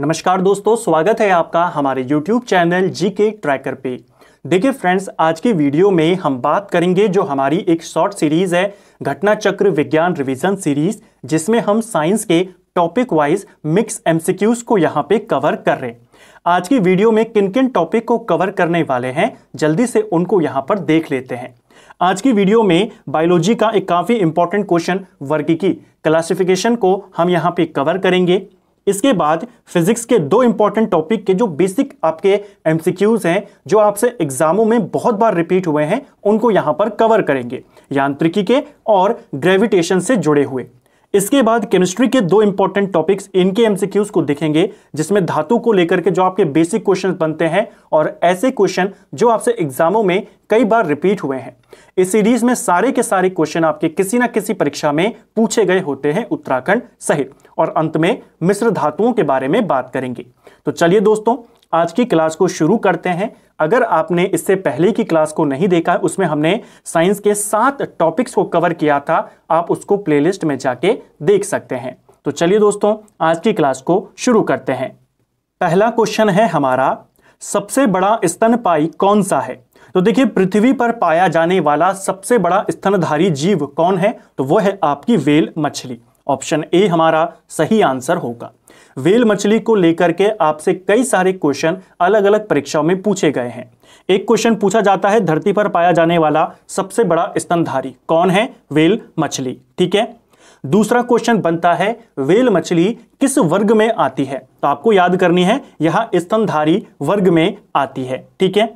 नमस्कार दोस्तों, स्वागत है आपका हमारे YouTube चैनल जीके ट्रैकर पे। देखिए फ्रेंड्स, आज की वीडियो में हम बात करेंगे जो हमारी एक शॉर्ट सीरीज है घटना चक्र विज्ञान रिवीजन सीरीज, जिसमें हम साइंस के टॉपिक वाइज मिक्स एमसीक्यूज को यहाँ पे कवर कर रहे हैं। आज की वीडियो में किन किन टॉपिक को कवर करने वाले हैं, जल्दी से उनको यहाँ पर देख लेते हैं। आज की वीडियो में बायोलॉजी का एक काफ़ी इंपॉर्टेंट क्वेश्चन वर्गीकी क्लासिफिकेशन को हम यहाँ पे कवर करेंगे। इसके बाद फिजिक्स के दो इंपॉर्टेंट टॉपिक के जो बेसिक आपके एमसीक्यूज हैं, जो आपसे एग्जामों में बहुत बार रिपीट हुए हैं, उनको यहां पर कवर करेंगे, यांत्रिकी के और ग्रेविटेशन से जुड़े हुए। इसके बाद केमिस्ट्री के दो इंपॉर्टेंट टॉपिक्स, इनके एमसीक्यूज को देखेंगे, जिसमें धातु को लेकर के जो आपके बेसिक क्वेश्चन बनते हैं और ऐसे क्वेश्चन जो आपसे एग्जामों में कई बार रिपीट हुए हैं। इस सीरीज में सारे के सारे क्वेश्चन आपके किसी ना किसी परीक्षा में पूछे गए होते हैं, उत्तराखंड सहित। और अंत में मिश्र धातुओं के बारे में बात करेंगे। तो चलिए दोस्तों, आज की क्लास को शुरू करते हैं। अगर आपने इससे पहले की क्लास को नहीं देखा है, उसमें हमने साइंस के 7 टॉपिक्स को कवर किया था, आप उसको प्लेलिस्ट में जाके देख सकते हैं। तो चलिए दोस्तों, आज की क्लास को शुरू करते हैं। पहला क्वेश्चन है हमारा, सबसे बड़ा स्तनपायी कौन सा है? तो देखिए, पृथ्वी पर पाया जाने वाला सबसे बड़ा स्तनधारी जीव कौन है? तो वो है आपकी व्हेल मछली। ऑप्शन ए हमारा सही आंसर होगा। व्हेल मछली को लेकर के आपसे कई सारे क्वेश्चन अलग अलग परीक्षाओं में पूछे गए हैं। एक क्वेश्चन पूछा जाता है, धरती पर पाया जाने वाला सबसे बड़ा स्तनधारी कौन है? व्हेल मछली। ठीक है। दूसरा क्वेश्चन बनता है, व्हेल मछली किस वर्ग में आती है? तो आपको याद करनी है, यह स्तनधारी वर्ग में आती है। ठीक है।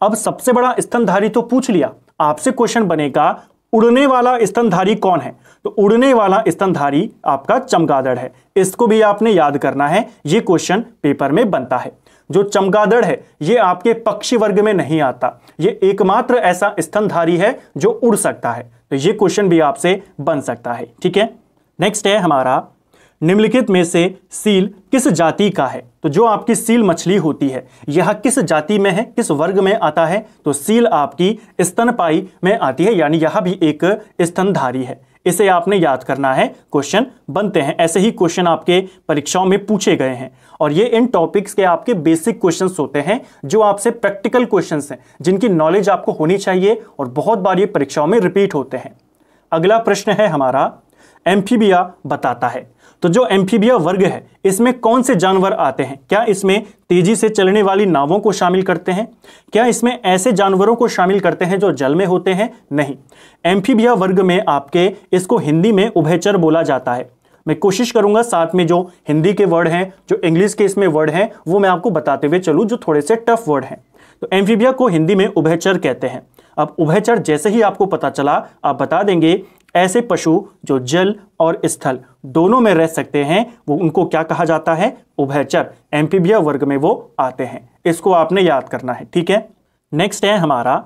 अब सबसे बड़ा स्तनधारी तो पूछ लिया, आपसे क्वेश्चन बनेगा उड़ने वाला स्तनधारी कौन है? तो उड़ने वाला स्तनधारी आपका चमगादड़ है। इसको भी आपने याद करना है, ये क्वेश्चन पेपर में बनता है। जो चमगादड़ है ये आपके पक्षी वर्ग में नहीं आता, ये एकमात्र ऐसा स्तनधारी है जो उड़ सकता है। तो ये क्वेश्चन भी आपसे बन सकता है। ठीक है। नेक्स्ट है हमारा, निम्नलिखित में से सील किस जाति का है? तो जो आपकी सील मछली होती है, यह किस जाति में है, किस वर्ग में आता है? तो सील आपकी स्तनपायी में आती है, यानी यह भी एक स्तनधारी है। इसे आपने याद करना है, क्वेश्चन बनते हैं। ऐसे ही क्वेश्चन आपके परीक्षाओं में पूछे गए हैं और ये इन टॉपिक्स के आपके बेसिक क्वेश्चंस होते हैं, जो आपसे प्रैक्टिकल क्वेश्चंस हैं, जिनकी नॉलेज आपको होनी चाहिए और बहुत बार ये परीक्षाओं में रिपीट होते हैं। अगला प्रश्न है हमारा, एम्फीबिया बताता है। तो जो एम्फीबिया वर्ग है, इसमें कौन से जानवर आते हैं? क्या इसमें तेजी से चलने वाली नावों को शामिल करते हैं? क्या इसमें ऐसे जानवरों को शामिल करते हैं जो जल में होते हैं? नहीं। एम्फीबिया वर्ग में आपके इसको हिंदी में उभयचर बोला जाता है। मैं कोशिश करूंगा साथ में जो हिंदी के वर्ड हैं, जो इंग्लिश के इसमें वर्ड हैं, वो मैं आपको बताते हुए चलूं, जो थोड़े से टफ वर्ड हैं। तो एम्फीबिया को हिंदी में उभयचर कहते हैं। अब उभयचर जैसे ही आपको पता चला, आप बता देंगे ऐसे पशु जो जल और स्थल दोनों में रह सकते हैं, वो उनको क्या कहा जाता है? उभयचर। एम्फीबिया वर्ग में वो आते हैं। इसको आपने याद करना है। ठीक है। नेक्स्ट है हमारा,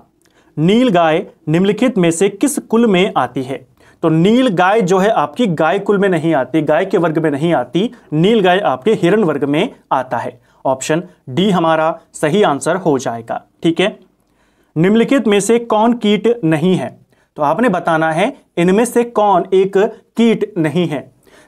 नील गाय निम्नलिखित में से किस कुल में आती है? तो नील गाय जो है आपकी गाय कुल में नहीं आती, गाय के वर्ग में नहीं आती। नील गाय आपके हिरण वर्ग में आता है। ऑप्शन डी हमारा सही आंसर हो जाएगा। ठीक है। निम्नलिखित में से कौन कीट नहीं है? तो आपने बताना है इनमें से कौन एक कीट नहीं है।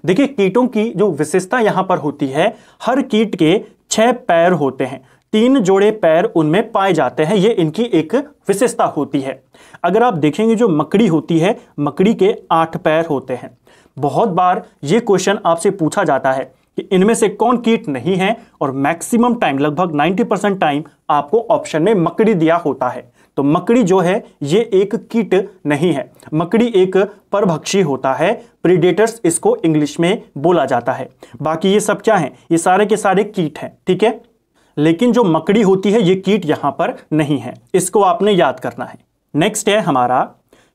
देखिए, कीटों की जो विशेषता यहां पर होती है, हर कीट के 6 पैर होते हैं, 3 जोड़े पैर उनमें पाए जाते हैं। ये इनकी एक विशेषता होती है। अगर आप देखेंगे, जो मकड़ी होती है, मकड़ी के 8 पैर होते हैं। बहुत बार ये क्वेश्चन आपसे पूछा जाता है कि इनमें से कौन कीट नहीं है, और मैक्सिमम टाइम, लगभग 90% टाइम आपको ऑप्शन में मकड़ी दिया होता है। तो मकड़ी जो है ये एक कीट नहीं है, मकड़ी एक परभक्षी होता है, प्रीडेटर्स इसको इंग्लिश में बोला जाता है। बाकी ये सब क्या है? ये सारे के सारे कीट हैं। ठीक है। लेकिन जो मकड़ी होती है ये कीट यहां पर नहीं है, इसको आपने याद करना है। नेक्स्ट है हमारा,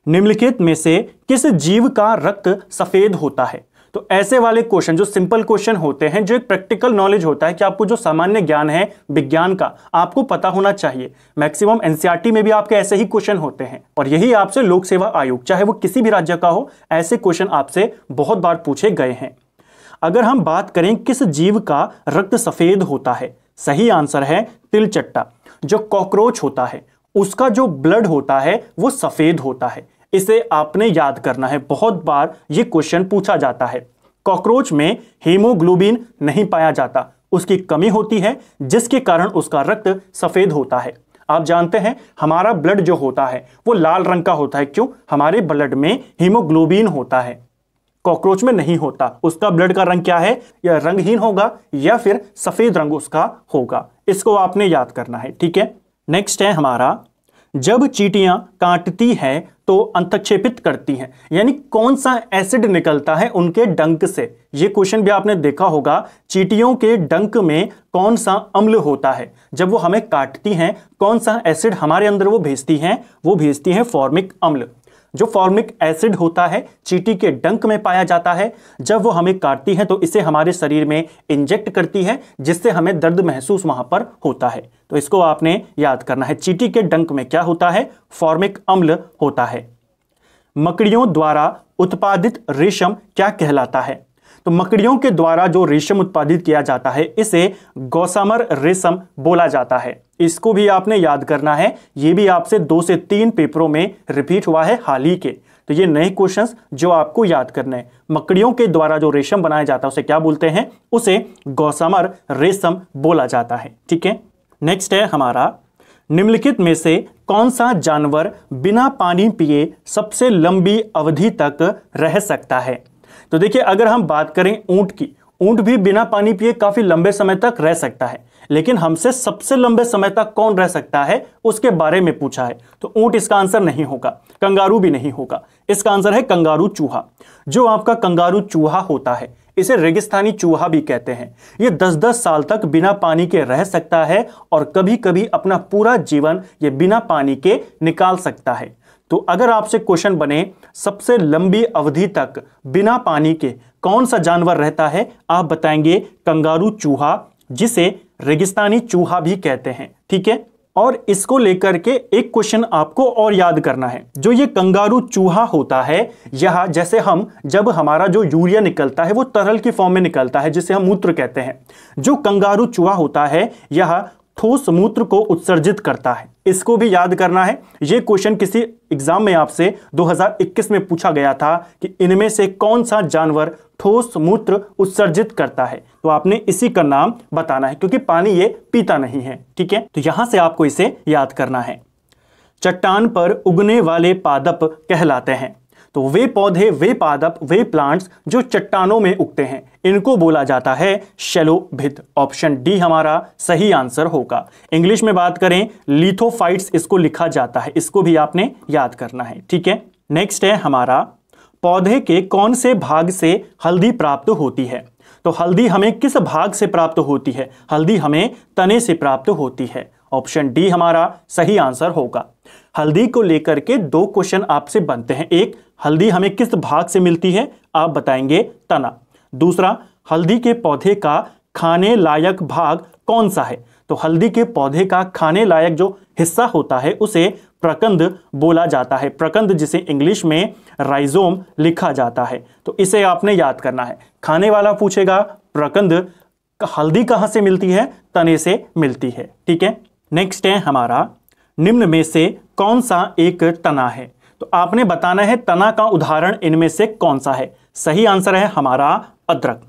निम्नलिखित में से किस जीव का रक्त सफेद होता है? तो ऐसे वाले क्वेश्चन जो सिंपल क्वेश्चन होते हैं, जो एक प्रैक्टिकल नॉलेज होता है कि आपको जो सामान्य ज्ञान है विज्ञान का, आपको पता होना चाहिए। मैक्सिमम एनसीईआरटी में भी आपके ऐसे ही क्वेश्चन होते हैं, और यही आपसे लोक सेवा आयोग, चाहे वो किसी भी राज्य का हो, ऐसे क्वेश्चन आपसे बहुत बार पूछे गए हैं। अगर हम बात करें किस जीव का रक्त सफेद होता है, सही आंसर है तिलचट्टा। जो कॉकरोच होता है उसका जो ब्लड होता है वो सफेद होता है। इसे आपने याद करना है, बहुत बार ये क्वेश्चन पूछा जाता है। कॉकरोच में हीमोग्लोबिन नहीं पाया जाता, उसकी कमी होती है, जिसके कारण उसका रक्त सफेद होता है। आप जानते हैं हमारा ब्लड जो होता है वो लाल रंग का होता है। क्यों? हमारे ब्लड में हीमोग्लोबिन होता है, कॉकरोच में नहीं होता। उसका ब्लड का रंग क्या है? या रंगहीन होगा या फिर सफेद रंग उसका होगा। इसको आपने याद करना है, ठीक है। नेक्स्ट है हमारा, जब चींटियां काटती हैं तो अंतक्षेपित करती हैं, यानी कौन सा एसिड निकलता है उनके डंक से। यह क्वेश्चन भी आपने देखा होगा, चींटियों के डंक में कौन सा अम्ल होता है। जब वो हमें काटती हैं, कौन सा एसिड हमारे अंदर वो भेजती हैं? वो भेजती हैं फॉर्मिक अम्ल। जो फॉर्मिक एसिड होता है चींटी के डंक में पाया जाता है। जब वो हमें काटती है तो इसे हमारे शरीर में इंजेक्ट करती है, जिससे हमें दर्द महसूस वहां पर होता है। तो इसको आपने याद करना है, चींटी के डंक में क्या होता है? फॉर्मिक अम्ल होता है। मकड़ियों द्वारा उत्पादित रेशम क्या कहलाता है? तो मकड़ियों के द्वारा जो रेशम उत्पादित किया जाता है इसे गॉसामर रेशम बोला जाता है। इसको भी आपने याद करना है, ये भी आपसे 2 से 3 पेपरों में रिपीट हुआ है हाल ही के। तो ये नए क्वेश्चंस जो आपको याद करने हैं। मकड़ियों के द्वारा जो रेशम बनाया जाता है उसे क्या बोलते हैं? उसे गॉसामर रेशम बोला जाता है, ठीक है। नेक्स्ट है हमारा, निम्नलिखित में से कौन सा जानवर बिना पानी पिए सबसे लंबी अवधि तक रह सकता है? तो देखिए, अगर हम बात करें ऊंट की, ऊंट भी बिना पानी पिए काफी लंबे समय तक रह सकता है, लेकिन हमसे सबसे लंबे समय तक कौन रह सकता है उसके बारे में पूछा है। तो ऊंट इसका आंसर नहीं होगा, कंगारू भी नहीं होगा। इसका आंसर है कंगारू चूहा। जो आपका कंगारू चूहा होता है इसे रेगिस्तानी चूहा भी कहते हैं। ये 10-10 साल तक बिना पानी के रह सकता है और कभी कभी अपना पूरा जीवन ये बिना पानी के निकाल सकता है। तो अगर आपसे क्वेश्चन बने सबसे लंबी अवधि तक बिना पानी के कौन सा जानवर रहता है, आप बताएंगे कंगारू चूहा, जिसे रेगिस्तानी चूहा भी कहते हैं, ठीक है। और इसको लेकर के एक क्वेश्चन आपको और याद करना है। जो ये कंगारू चूहा होता है, यह जैसे हम जब हमारा जो यूरिया निकलता है वो तरल की फॉर्म में निकलता है, जिसे हम मूत्र कहते हैं। जो कंगारू चूहा होता है यह ठोस मूत्र को उत्सर्जित करता है। इसको भी याद करना है। यह क्वेश्चन किसी एग्जाम में आपसे 2021 में पूछा गया था कि इनमें से कौन सा जानवर ठोस मूत्र उत्सर्जित करता है। तो आपने इसी का नाम बताना है, क्योंकि पानी ये पीता नहीं है, ठीक है। तो यहां से आपको इसे याद करना है। चट्टान पर उगने वाले पादप कहलाते हैं। तो वे पौधे, वे पादप, वे प्लांट्स जो चट्टानों में उगते हैं, इनको बोला जाता है शैलो भित्त। ऑप्शन डी हमारा सही आंसर होगा। इंग्लिश में बात करें लिथोफाइट्स इसको लिखा जाता है। इसको भी आपने याद करना है, ठीक है। नेक्स्ट है हमारा, पौधे के कौन से भाग से हल्दी प्राप्त होती है? तो हल्दी हमें किस भाग से प्राप्त होती है? हल्दी हमें तने से प्राप्त होती है। ऑप्शन डी हमारा सही आंसर होगा। हल्दी को लेकर के 2 क्वेश्चन आपसे बनते हैं। एक, हल्दी हमें किस भाग से मिलती है? आप बताएंगे तना। दूसरा, हल्दी के पौधे का खाने लायक भाग कौन सा है? तो हल्दी के पौधे का खाने लायक जो हिस्सा होता है उसे प्रकंद बोला जाता है। प्रकंद, जिसे इंग्लिश में राइजोम लिखा जाता है। तो इसे आपने याद करना है। खाने वाला पूछेगा प्रकंद, हल्दी कहां से मिलती है? तने से मिलती है, ठीक है। नेक्स्ट है हमारा, निम्न में से कौन सा एक तना है? तो आपने बताना है तना का उदाहरण इनमें से कौन सा है। सही आंसर है हमारा अदरक।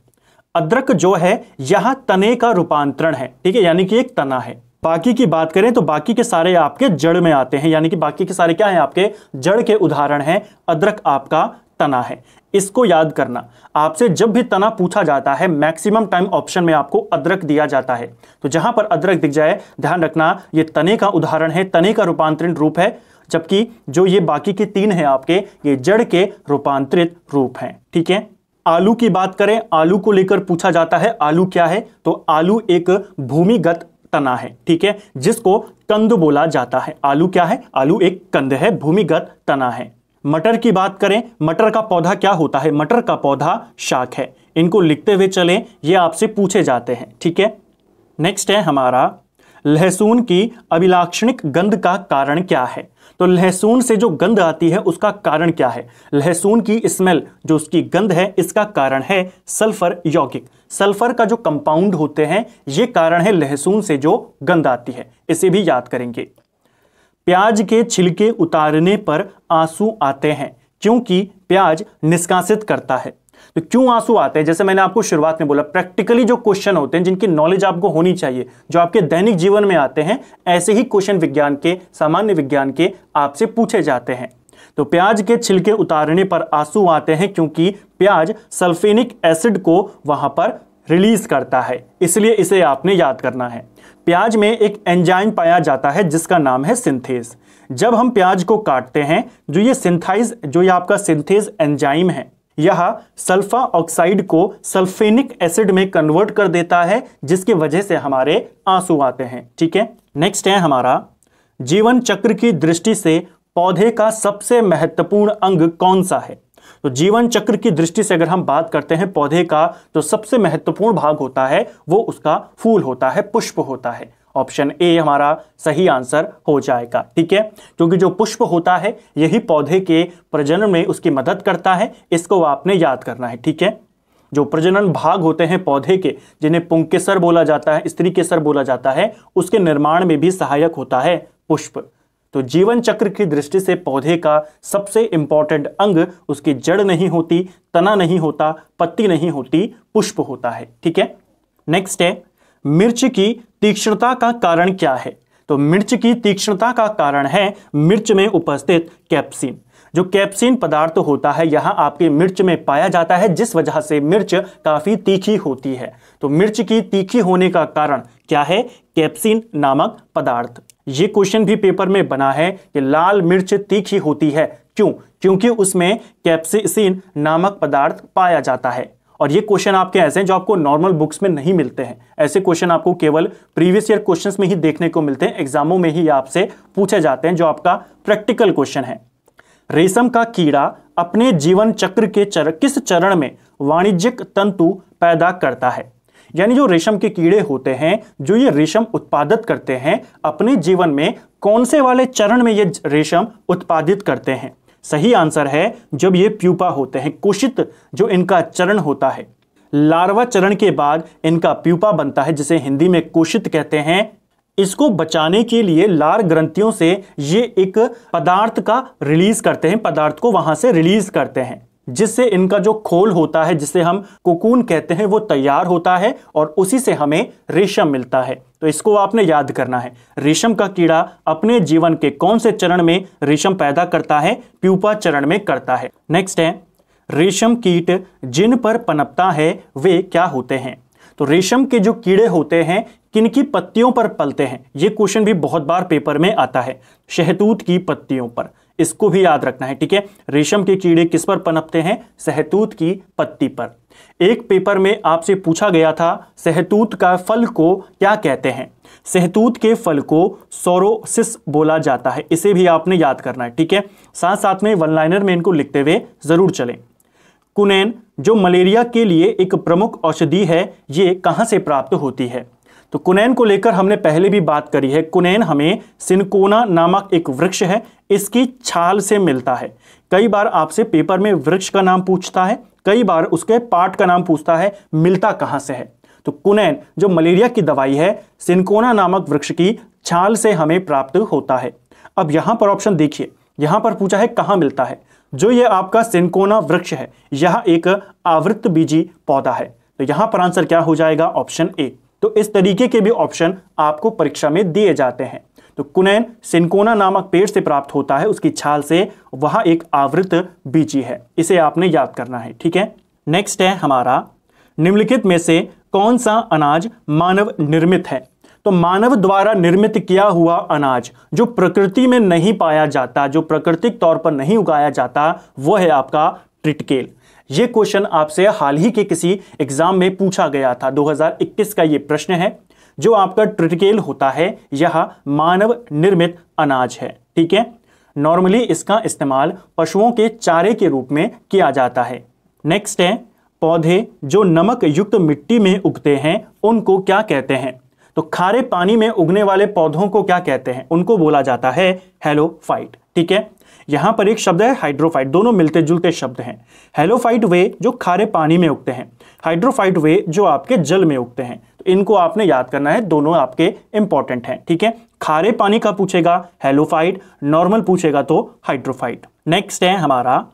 अदरक जो है यह तने का रूपांतरण है, ठीक है, यानी कि एक तना है। बाकी की बात करें तो बाकी के सारे आपके जड़ में आते हैं, यानी कि बाकी के सारे क्या हैं? आपके जड़ के उदाहरण हैं। अदरक आपका तना है। इसको याद करना। आपसे जब भी तना पूछा जाता है मैक्सिमम टाइम ऑप्शन में आपको अदरक दिया जाता है। तो जहां पर अदरक दिख जाए ध्यान रखना ये तने का उदाहरण है, तने का रूपांतरित रूप है। जबकि जो ये बाकी के 3 हैं आपके, ये जड़ के रूपांतरित रूप हैं, ठीक है। आलू की बात करें, आलू को लेकर पूछा जाता है आलू क्या है? तो आलू एक भूमिगत तना है, ठीक है, जिसको कंद बोला जाता है। आलू क्या है? आलू एक कंद है, भूमिगत तना है। मटर की बात करें, मटर का पौधा क्या होता है? मटर का पौधा शाक है। इनको लिखते हुए चलें, ये आपसे पूछे जाते हैं, ठीक है। नेक्स्ट है हमारा, लहसुन की अभिलाक्षणिक गंध का कारण क्या है? तो लहसुन से जो गंध आती है उसका कारण क्या है? लहसुन की स्मेल, जो उसकी गंध है, इसका कारण है सल्फर यौगिक। सल्फर का जो कंपाउंड होते हैं ये कारण है लहसुन से जो गंध आती है। इसे भी याद करेंगे। प्याज के छिलके उतारने पर आंसू आते हैं क्योंकि प्याज निष्कासित करता है। तो क्यों आंसू आते हैं, जैसे मैंने आपको शुरुआत में बोला, प्रैक्टिकली जो क्वेश्चन होते हैं जिनकी नॉलेज आपको होनी चाहिए, जो आपके दैनिक जीवन में आते हैं, ऐसे ही क्वेश्चन विज्ञान के, सामान्य विज्ञान के आपसे पूछे जाते हैं। तो प्याज के छिलके उतारने पर आंसू आते हैं क्योंकि प्याज सल्फेनिक एसिड को वहां पर रिलीज करता है, इसलिए इसे आपने याद करना है। प्याज में एक एंजाइम पाया जाता है जिसका नाम है सिंथेज। जब हम प्याज को काटते हैं, जो ये आपका सिंथेज एंजाइम है, यह सल्फा ऑक्साइड को सल्फेनिक एसिड में कन्वर्ट कर देता है, जिसकी वजह से हमारे आंसू आते हैं। ठीक है, नेक्स्ट है हमारा, जीवन चक्र की दृष्टि से पौधे का सबसे महत्वपूर्ण अंग कौन सा है। तो जीवन चक्र की दृष्टि से अगर हम बात करते हैं पौधे का, तो सबसे महत्वपूर्ण भाग होता है वो उसका फूल होता है, पुष्प होता है। ऑप्शन ए हमारा सही आंसर हो जाएगा। ठीक है, क्योंकि जो पुष्प होता है यही पौधे के प्रजनन में उसकी मदद करता है, इसको आपने याद करना है। ठीक है, जो प्रजनन भाग होते हैं पौधे के, जिन्हें पुंकेसर बोला जाता है, स्त्री केसर बोला जाता है, उसके निर्माण में भी सहायक होता है पुष्प। तो जीवन चक्र की दृष्टि से पौधे का सबसे इंपॉर्टेंट अंग उसकी जड़ नहीं होती, तना नहीं होता, पत्ती नहीं होती, पुष्प होता है। ठीक है, नेक्स्ट है, मिर्च की तीक्ष्णता का कारण क्या है। तो मिर्च की तीक्ष्णता का कारण है मिर्च में उपस्थित कैप्सिन। जो कैप्सिन पदार्थ होता है यहां आपके मिर्च में पाया जाता है, जिस वजह से मिर्च काफी तीखी होती है। तो मिर्च की तीखी होने का कारण क्या है, कैप्सिन नामक पदार्थ। ये क्वेश्चन भी पेपर में बना है कि लाल मिर्च तीखी होती है, क्यों, क्योंकि उसमें कैप्सिसिन नामक पदार्थ पाया जाता है। और ये क्वेश्चन आपके ऐसे हैं जो आपको नॉर्मल बुक्स में नहीं मिलते हैं। ऐसे क्वेश्चन आपको केवल प्रीवियस ईयर क्वेश्चंस में ही देखने को मिलते हैं, एग्जामों में ही आपसे पूछे जाते हैं, जो आपका प्रैक्टिकल क्वेश्चन है। रेशम का कीड़ा अपने जीवन चक्र के किस चरण में वाणिज्यिक तंतु पैदा करता है। यानी जो रेशम के कीड़े होते हैं, जो ये रेशम उत्पादित करते हैं, अपने जीवन में कौन से वाले चरण में ये रेशम उत्पादित करते हैं। सही आंसर है जब ये प्यूपा होते हैं, कुशित जो इनका चरण होता है। लार्वा चरण के बाद इनका प्यूपा बनता है, जिसे हिंदी में कुशित कहते हैं। इसको बचाने के लिए लार ग्रंथियों से ये एक पदार्थ का रिलीज करते हैं, पदार्थ को वहां से रिलीज करते हैं, जिससे इनका जो खोल होता है, जिसे हम कोकून कहते हैं, वो तैयार होता है और उसी से हमें रेशम मिलता है। तो इसको आपने याद करना है, रेशम का कीड़ा अपने जीवन के कौन से चरण में रेशम पैदा करता है, प्यूपा चरण में करता है। नेक्स्ट है, रेशम कीट जिन पर पनपता है वे क्या होते हैं। तो रेशम के जो कीड़े होते हैं किनकी पत्तियों पर पलते हैं, ये क्वेश्चन भी बहुत बार पेपर में आता है। शहतूत की पत्तियों पर, इसको भी याद रखना है। ठीक है, रेशम के कीड़े किस पर पनपते हैं, सहतूत की पत्ती पर। एक पेपर में आपसे पूछा गया था सहतूत का फल को क्या कहते हैं। सहतूत के फल को सोरोसिस बोला जाता है, इसे भी आपने याद करना है। ठीक है, साथ साथ में वन लाइनर में इनको लिखते हुए जरूर चलें। कुनैन जो मलेरिया के लिए एक प्रमुख औषधि है, ये कहां से प्राप्त होती है। तो कुनैन को लेकर हमने पहले भी बात करी है। कुनैन हमें सिनकोना नामक एक वृक्ष है, इसकी छाल से मिलता है। कई बार आपसे पेपर में वृक्ष का नाम पूछता है, कई बार उसके पार्ट का नाम पूछता है, मिलता कहां से है। तो कुनैन जो मलेरिया की दवाई है, सिनकोना नामक वृक्ष की छाल से हमें प्राप्त होता है। अब यहां पर ऑप्शन देखिए, यहां पर पूछा है कहां मिलता है। जो ये आपका सिनकोना वृक्ष है, यह एक आवृत बीजी पौधा है। तो यहां पर आंसर क्या हो जाएगा, ऑप्शन ए। तो इस तरीके के भी ऑप्शन आपको परीक्षा में दिए जाते हैं। तो कुनैन सिनकोना नामक पेड़ से प्राप्त होता है, उसकी छाल से, वह एक आवृत बीजी है, इसे आपने याद करना है। ठीक है, नेक्स्ट है हमारा, निम्नलिखित में से कौन सा अनाज मानव निर्मित है। तो मानव द्वारा निर्मित किया हुआ अनाज जो प्रकृति में नहीं पाया जाता, जो प्राकृतिक तौर पर नहीं उगाया जाता, वो है आपका ट्रिटिकेल। ये क्वेश्चन आपसे हाल ही के किसी एग्जाम में पूछा गया था, 2021 का ये प्रश्न है। जो आपका ट्रिटिकेल होता है यह मानव निर्मित अनाज है। ठीक है, नॉर्मली इसका इस्तेमाल पशुओं के चारे के रूप में किया जाता है। नेक्स्ट है, पौधे जो नमक युक्त मिट्टी में उगते हैं उनको क्या कहते हैं। तो खारे पानी में उगने वाले पौधों को क्या कहते हैं, उनको बोला जाता है हेलोफाइट। ठीक है, यहां पर एक शब्द है हाइड्रोफाइट, दोनों मिलते जुलते शब्द हैं। हेलोफाइट वे जो खारे पानी में उगते हैं, हाइड्रोफाइट वे जो आपके जल में उगते हैं। तो इनको आपने याद करना है, दोनों आपके इंपॉर्टेंट हैं। ठीक है, खारे पानी का पूछेगा हेलोफाइट, नॉर्मल पूछेगा तो हाइड्रोफाइट। नेक्स्ट है हमारा,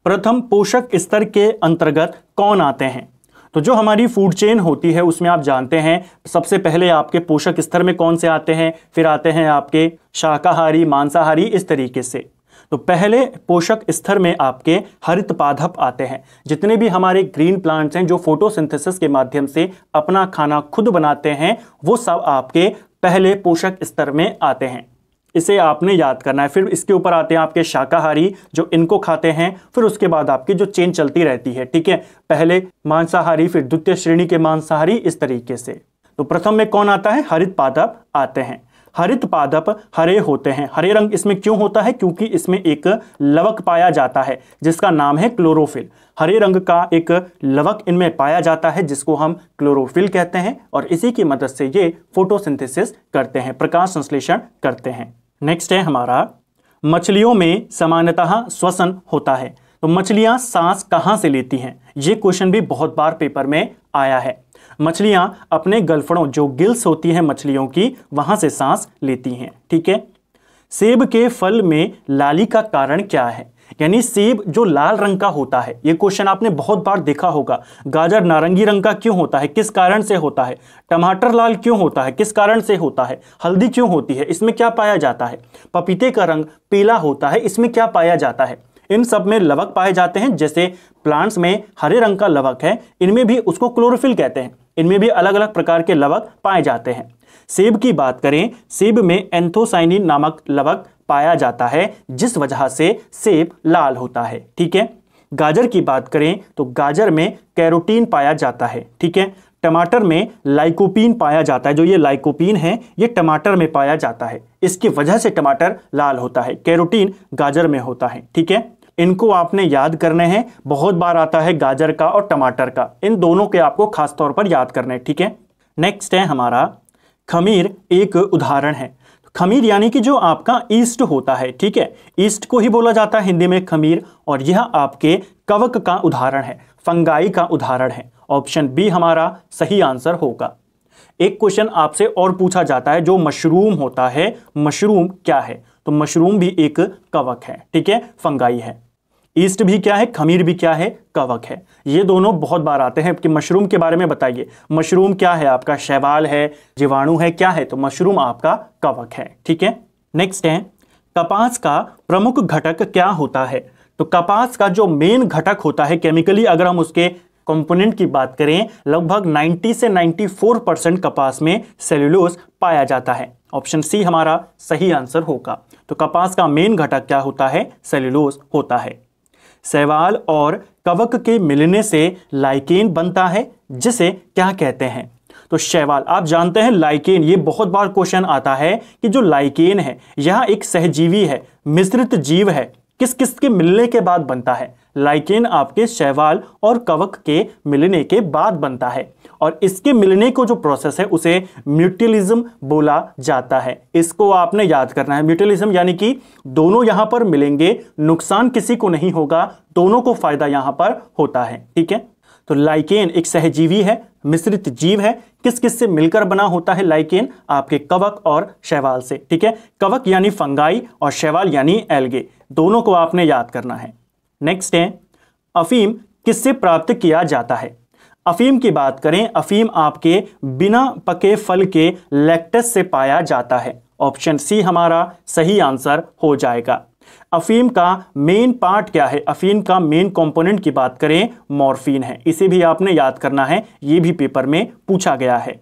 प्रथम पोषक स्तर के अंतर्गत कौन आते हैं? तो जो हमारी फूड चेन होती है उसमें आप जानते हैं सबसे पहले आपके पोषक स्तर में कौन से आते हैं, फिर आते हैं आपके शाकाहारी, मांसाहारी, इस तरीके से। तो पहले पोषक स्तर में आपके हरित पादप आते हैं। जितने भी हमारे ग्रीन प्लांट्स हैं जो फोटोसिंथेसिस के माध्यम से अपना खाना खुद बनाते हैं, वो सब आपके पहले पोषक स्तर में आते हैं। इसे आपने याद करना है। फिर इसके ऊपर आते हैं आपके शाकाहारी जो इनको खाते हैं, फिर उसके बाद आपकी जो चेन चलती रहती है, ठीक है। पहले मांसाहारी, फिर द्वितीय श्रेणी के मांसाहारी, इस तरीके से। तो प्रथम में कौन आता है? हरित पादप आते हैं। हरित पादप हरे होते हैं। हरे रंग इसमें क्यों होता है? क्योंकि इसमें एक लवक पाया जाता है जिसका नाम है क्लोरोफिल। हरे रंग का एक लवक इनमें पाया जाता है जिसको हम क्लोरोफिल कहते हैं, और इसी की मदद से ये फोटोसिंथेसिस करते हैं, प्रकाश संश्लेषण करते हैं। नेक्स्ट है हमारा, मछलियों में सामान्यतः श्वसन होता है। तो मछलियां सांस कहां से लेती हैं? ये क्वेश्चन भी बहुत बार पेपर में आया है। मछलियां अपने गलफड़ों, जो गिल्स होती हैं मछलियों की, वहां से सांस लेती हैं, ठीक है। सेब के फल में लाली का कारण क्या है? यानी सेब जो लाल रंग का होता है, ये क्वेश्चन आपने बहुत बार देखा होगा। गाजर नारंगी रंग का क्यों होता है? किस कारण से होता है? टमाटर लाल क्यों होता है? किस कारण से होता है? हल्दी क्यों होती है? इसमें क्या पाया जाता है? पपीते का रंग पीला होता है, इसमें क्या पाया जाता है? इन सब में लवक पाए जाते हैं। जैसे प्लांट्स में हरे रंग का लवक है, इनमें भी उसको क्लोरोफिल कहते हैं। इनमें भी अलग अलग प्रकार के लवक पाए जाते हैं। सेब की बात करें, सेब में एंथोसाइनिन नामक लवक पाया जाता है जिस वजह से सेब लाल होता है, ठीक है। गाजर की बात करें तो गाजर में कैरोटीन पाया जाता है, ठीक है। टमाटर में लाइकोपीन पाया जाता है। जो ये लाइकोपीन है ये टमाटर में पाया जाता है, इसकी वजह से टमाटर लाल होता है। कैरोटीन गाजर में होता है, ठीक है। इनको आपने याद करने हैं, बहुत बार आता है गाजर का और टमाटर का, इन दोनों के आपको खास तौर पर याद करना है, ठीक है। नेक्स्ट है हमारा, खमीर एक उदाहरण है। खमीर यानी कि जो आपका ईस्ट होता है, ठीक है, ईस्ट को ही बोला जाता है हिंदी में खमीर, और यह आपके कवक का उदाहरण है, फंगाई का उदाहरण है। ऑप्शन बी हमारा सही आंसर होगा। एक क्वेश्चन आपसे और पूछा जाता है, जो मशरूम होता है, मशरूम क्या है? तो मशरूम भी एक कवक है, ठीक है, फंगाई है। ईस्ट भी क्या है? खमीर भी क्या है? कवक है। ये दोनों बहुत बार आते हैं कि मशरूम के बारे में बताइए। मशरूम क्या है? आपका शैवाल है, जीवाणु है, क्या है? तो मशरूम आपका कवक है, ठीक है। नेक्स्ट है, कपास का प्रमुख घटक क्या होता है? तो कपास का जो मेन घटक होता है केमिकली, अगर हम उसके कंपोनेंट की बात करें, लगभग 90 से 94% कपास में सेल्यूलोज पाया जाता है। ऑप्शन सी हमारा सही आंसर होगा। तो कपास का मेन घटक क्या होता है? सेल्यूलोज होता है। शैवाल और कवक के मिलने से लाइकेन बनता है, जिसे क्या कहते हैं? तो शैवाल, आप जानते हैं लाइकेन, ये बहुत बार क्वेश्चन आता है कि जो लाइकेन है यह एक सहजीवी है, मिश्रित जीव है, किस किस के मिलने के बाद बनता है? लाइकेन आपके शैवाल और कवक के मिलने के बाद बनता है, और इसके मिलने को जो प्रोसेस है उसे म्यूचुअलिज्म बोला जाता है। इसको आपने याद करना है। म्यूचुअलिज्म यानी कि दोनों यहां पर मिलेंगे, नुकसान किसी को नहीं होगा, दोनों को फायदा यहां पर होता है, ठीक है। तो लाइकेन एक सहजीवी है, मिश्रित जीव है। किस किस से मिलकर बना होता है लाइकेन? आपके कवक और शैवाल से, ठीक है। कवक यानी फंगाई और शैवाल यानी एल्गे, दोनों को आपने याद करना है। नेक्स्ट है, अफीम किससे प्राप्त किया जाता है? अफीम की बात करें, अफीम आपके बिना पके फल के लैक्टस से पाया जाता है। ऑप्शन सी हमारा सही आंसर हो जाएगा। अफीम का मेन पार्ट क्या है? अफीम का मेन कंपोनेंट की बात करें, मॉर्फिन है। इसे भी आपने याद करना है, ये भी पेपर में पूछा गया है।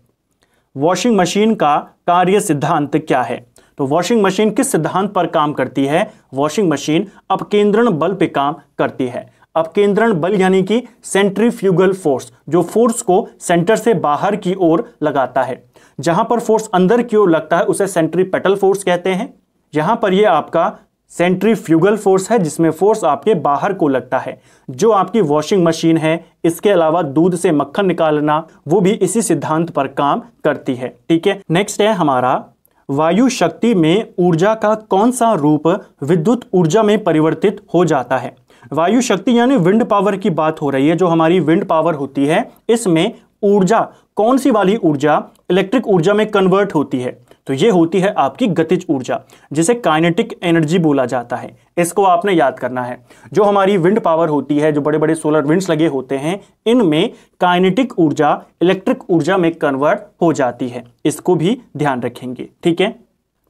वॉशिंग मशीन का कार्य सिद्धांत क्या है? तो वॉशिंग मशीन किस सिद्धांत पर काम करती है? वॉशिंग मशीन अपकेंद्रण बल पे काम करती है। अपकेंद्रण बल यानी कि सेंट्रीफ्यूगल फोर्स, जो फोर्स को सेंटर से बाहर की ओर लगाता है। जहां पर फोर्स अंदर की ओर लगता है उसे सेंट्रीपेटल फोर्स कहते हैं। यहां पर यह आपका सेंट्रीफ्यूगल फोर्स है, जिसमें फोर्स आपके बाहर को लगता है। जो आपकी वॉशिंग मशीन है, इसके अलावा दूध से मक्खन निकालना, वो भी इसी सिद्धांत पर काम करती है, ठीक है। नेक्स्ट है हमारा, वायु शक्ति में ऊर्जा का कौन सा रूप विद्युत ऊर्जा में परिवर्तित हो जाता है? वायु शक्ति यानी विंड पावर की बात हो रही है। जो हमारी विंड पावर होती है, इसमें ऊर्जा कौन सी वाली ऊर्जा इलेक्ट्रिक ऊर्जा में कन्वर्ट होती है? तो ये होती है आपकी गतिज ऊर्जा, जिसे काइनेटिक एनर्जी बोला जाता है। इसको आपने याद करना है। जो हमारी विंड पावर होती है, जो बड़े बड़े सोलर विंड्स लगे होते हैं, इनमें काइनेटिक ऊर्जा इलेक्ट्रिक ऊर्जा में कन्वर्ट हो जाती है। इसको भी ध्यान रखेंगे, ठीक है।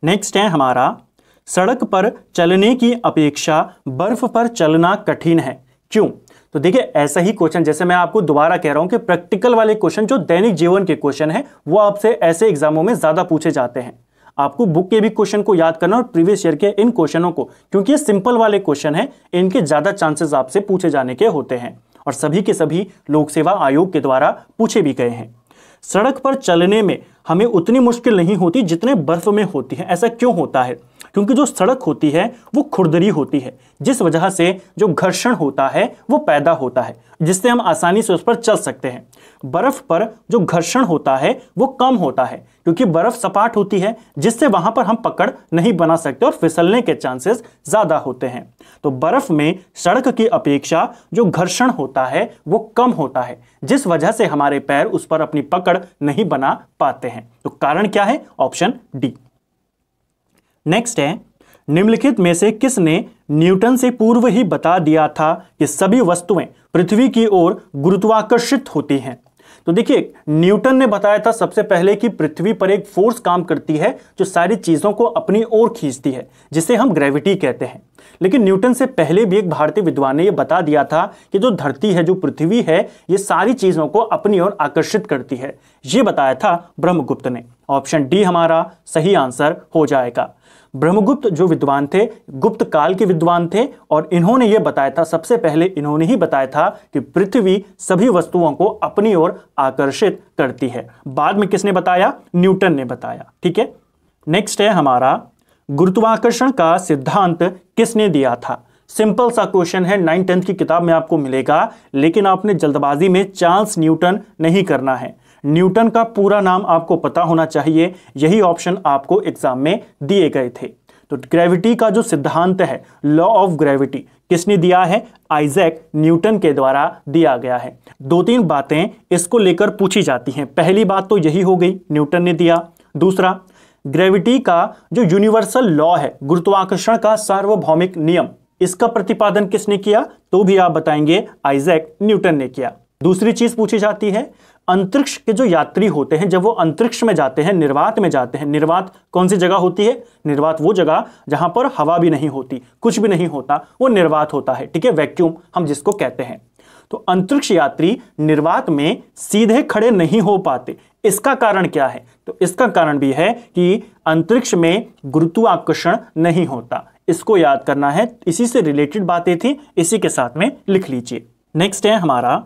नेक्स्ट है हमारा, सड़क पर चलने की अपेक्षा बर्फ पर चलना कठिन है, क्यों? तो देखिए, ऐसा ही क्वेश्चन, जैसे मैं आपको दोबारा कह रहा हूं कि प्रैक्टिकल वाले क्वेश्चन जो दैनिक जीवन के क्वेश्चन है वो आपसे ऐसे एग्जामों में ज्यादा पूछे जाते हैं। आपको बुक के भी क्वेश्चन को याद करना और प्रीवियस ईयर के इन क्वेश्चनों को, क्योंकि ये सिंपल वाले क्वेश्चन है, इनके ज्यादा चांसेस आपसे पूछे जाने के होते हैं और सभी के सभी लोक सेवा आयोग के द्वारा पूछे भी गए हैं। सड़क पर चलने में हमें उतनी मुश्किल नहीं होती जितने बर्फ में होती है। ऐसा क्यों होता है? क्योंकि जो सड़क होती है वो खुरदरी होती है, जिस वजह से जो घर्षण होता है वो पैदा होता है, जिससे हम आसानी से उस पर चल सकते हैं। बर्फ पर जो घर्षण होता है वो कम होता है, क्योंकि बर्फ सपाट होती है, जिससे वहां पर हम पकड़ नहीं बना सकते और फिसलने के चांसेस ज्यादा होते हैं। तो बर्फ में सड़क की अपेक्षा जो घर्षण होता है वो कम होता है, जिस वजह से हमारे पैर उस पर अपनी पकड़ नहीं बना पाते हैं। तो कारण क्या है? Option D. नेक्स्ट है, निम्नलिखित में से किसने न्यूटन से पूर्व ही बता दिया था कि सभी वस्तुएं पृथ्वी की ओर गुरुत्वाकर्षित होती हैं? तो देखिए, न्यूटन ने बताया था सबसे पहले कि पृथ्वी पर एक फोर्स काम करती है जो सारी चीजों को अपनी ओर खींचती है, जिसे हम ग्रेविटी कहते हैं। लेकिन न्यूटन से पहले भी एक भारतीय विद्वान ने यह बता दिया था कि जो धरती है, जो पृथ्वी है, ये सारी चीजों को अपनी ओर आकर्षित करती है। ये बताया था ब्रह्मगुप्त ने। ऑप्शन डी हमारा सही आंसर हो जाएगा। ब्रह्मगुप्त जो विद्वान थे, गुप्त काल के विद्वान थे और इन्होंने यह बताया था, सबसे पहले इन्होंने ही बताया था कि पृथ्वी सभी वस्तुओं को अपनी ओर आकर्षित करती है। बाद में किसने बताया? न्यूटन ने बताया, ठीक है। नेक्स्ट है हमारा, गुरुत्वाकर्षण का सिद्धांत किसने दिया था? सिंपल सा क्वेश्चन है, 9th-10th की किताब में आपको मिलेगा, लेकिन आपने जल्दबाजी में चार्ल्स न्यूटन नहीं करना है। न्यूटन का पूरा नाम आपको पता होना चाहिए। यही ऑप्शन आपको एग्जाम में दिए गए थे। तो ग्रेविटी का जो सिद्धांत है, लॉ ऑफ ग्रेविटी, किसने दिया है? आइजैक न्यूटन के द्वारा दिया गया है। 2-3 बातें इसको लेकर पूछी जाती हैं। पहली बात तो यही हो गई, न्यूटन ने दिया। दूसरा, ग्रेविटी का जो यूनिवर्सल लॉ है, गुरुत्वाकर्षण का सार्वभौमिक नियम, इसका प्रतिपादन किसने किया? तो भी आप बताएंगे आइजैक न्यूटन ने किया। दूसरी चीज पूछी जाती है, अंतरिक्ष के जो यात्री होते हैं, जब वो अंतरिक्ष में जाते हैं, निर्वात में जाते हैं, निर्वात कौन सी जगह होती है? निर्वात वो जगह जहां पर हवा भी नहीं होती, कुछ भी नहीं होता, वो निर्वात होता है, ठीक है, वैक्यूम हम जिसको कहते हैं। तो अंतरिक्ष यात्री निर्वात में सीधे खड़े नहीं हो पाते। इसका कारण क्या है? तो इसका कारण भी है कि अंतरिक्ष में गुरुत्वाकर्षण नहीं होता। इसको याद करना है, इसी से रिलेटेड बातें थी, इसी के साथ में लिख लीजिए। नेक्स्ट है हमारा,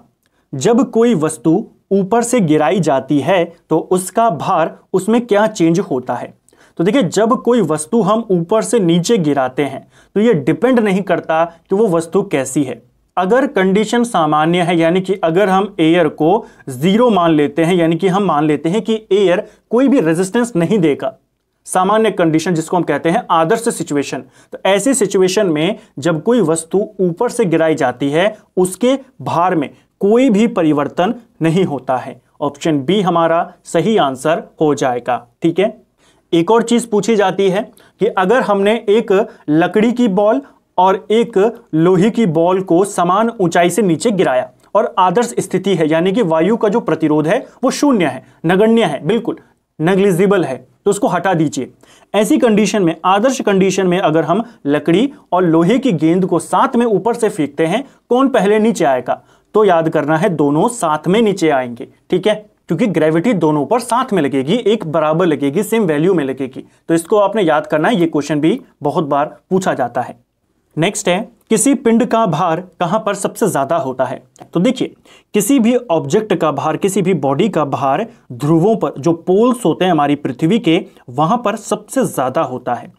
जब कोई वस्तु ऊपर से गिराई जाती है तो उसका भार उसमें क्या चेंज होता है? तो देखिए, जब कोई वस्तु हम ऊपर से नीचे गिराते हैं तो ये डिपेंड नहीं करता कि वो वस्तु कैसी है। अगर कंडीशन सामान्य है, यानी कि अगर हम एयर को 0 मान लेते हैं, यानी कि हम मान लेते हैं कि एयर कोई भी रेजिस्टेंस नहीं देगा, सामान्य कंडीशन जिसको हम कहते हैं आदर्श सिचुएशन, तो ऐसी सिचुएशन में जब कोई वस्तु ऊपर से गिराई जाती है उसके भार में कोई भी परिवर्तन नहीं होता है। ऑप्शन बी हमारा सही आंसर हो जाएगा, ठीक है। एक और चीज पूछी जाती है कि अगर हमने एक लकड़ी की बॉल और एक लोहे की बॉल को समान ऊंचाई से नीचे गिराया और आदर्श स्थिति है, यानी कि वायु का जो प्रतिरोध है वो शून्य है, नगण्य है, बिल्कुल नेग्लिजिबल है, तो उसको हटा दीजिए। ऐसी कंडीशन में, आदर्श कंडीशन में, अगर हम लकड़ी और लोहे की गेंद को साथ में ऊपर से फेंकते हैं, कौन पहले नीचे आएगा? तो याद करना है, दोनों साथ में नीचे आएंगे, ठीक है, क्योंकि ग्रेविटी दोनों पर साथ में लगेगी, एक बराबर लगेगी, सेम वैल्यू में लगेगी। तो इसको आपने याद करना है, ये क्वेश्चन भी बहुत बार पूछा जाता है। नेक्स्ट है, किसी पिंड का भार कहां पर सबसे ज्यादा होता है? तो देखिए, किसी भी ऑब्जेक्ट का भार, किसी भी बॉडी का भार ध्रुवों पर, जो पोल्स होते हैं हमारी पृथ्वी के, वहां पर सबसे ज्यादा होता है।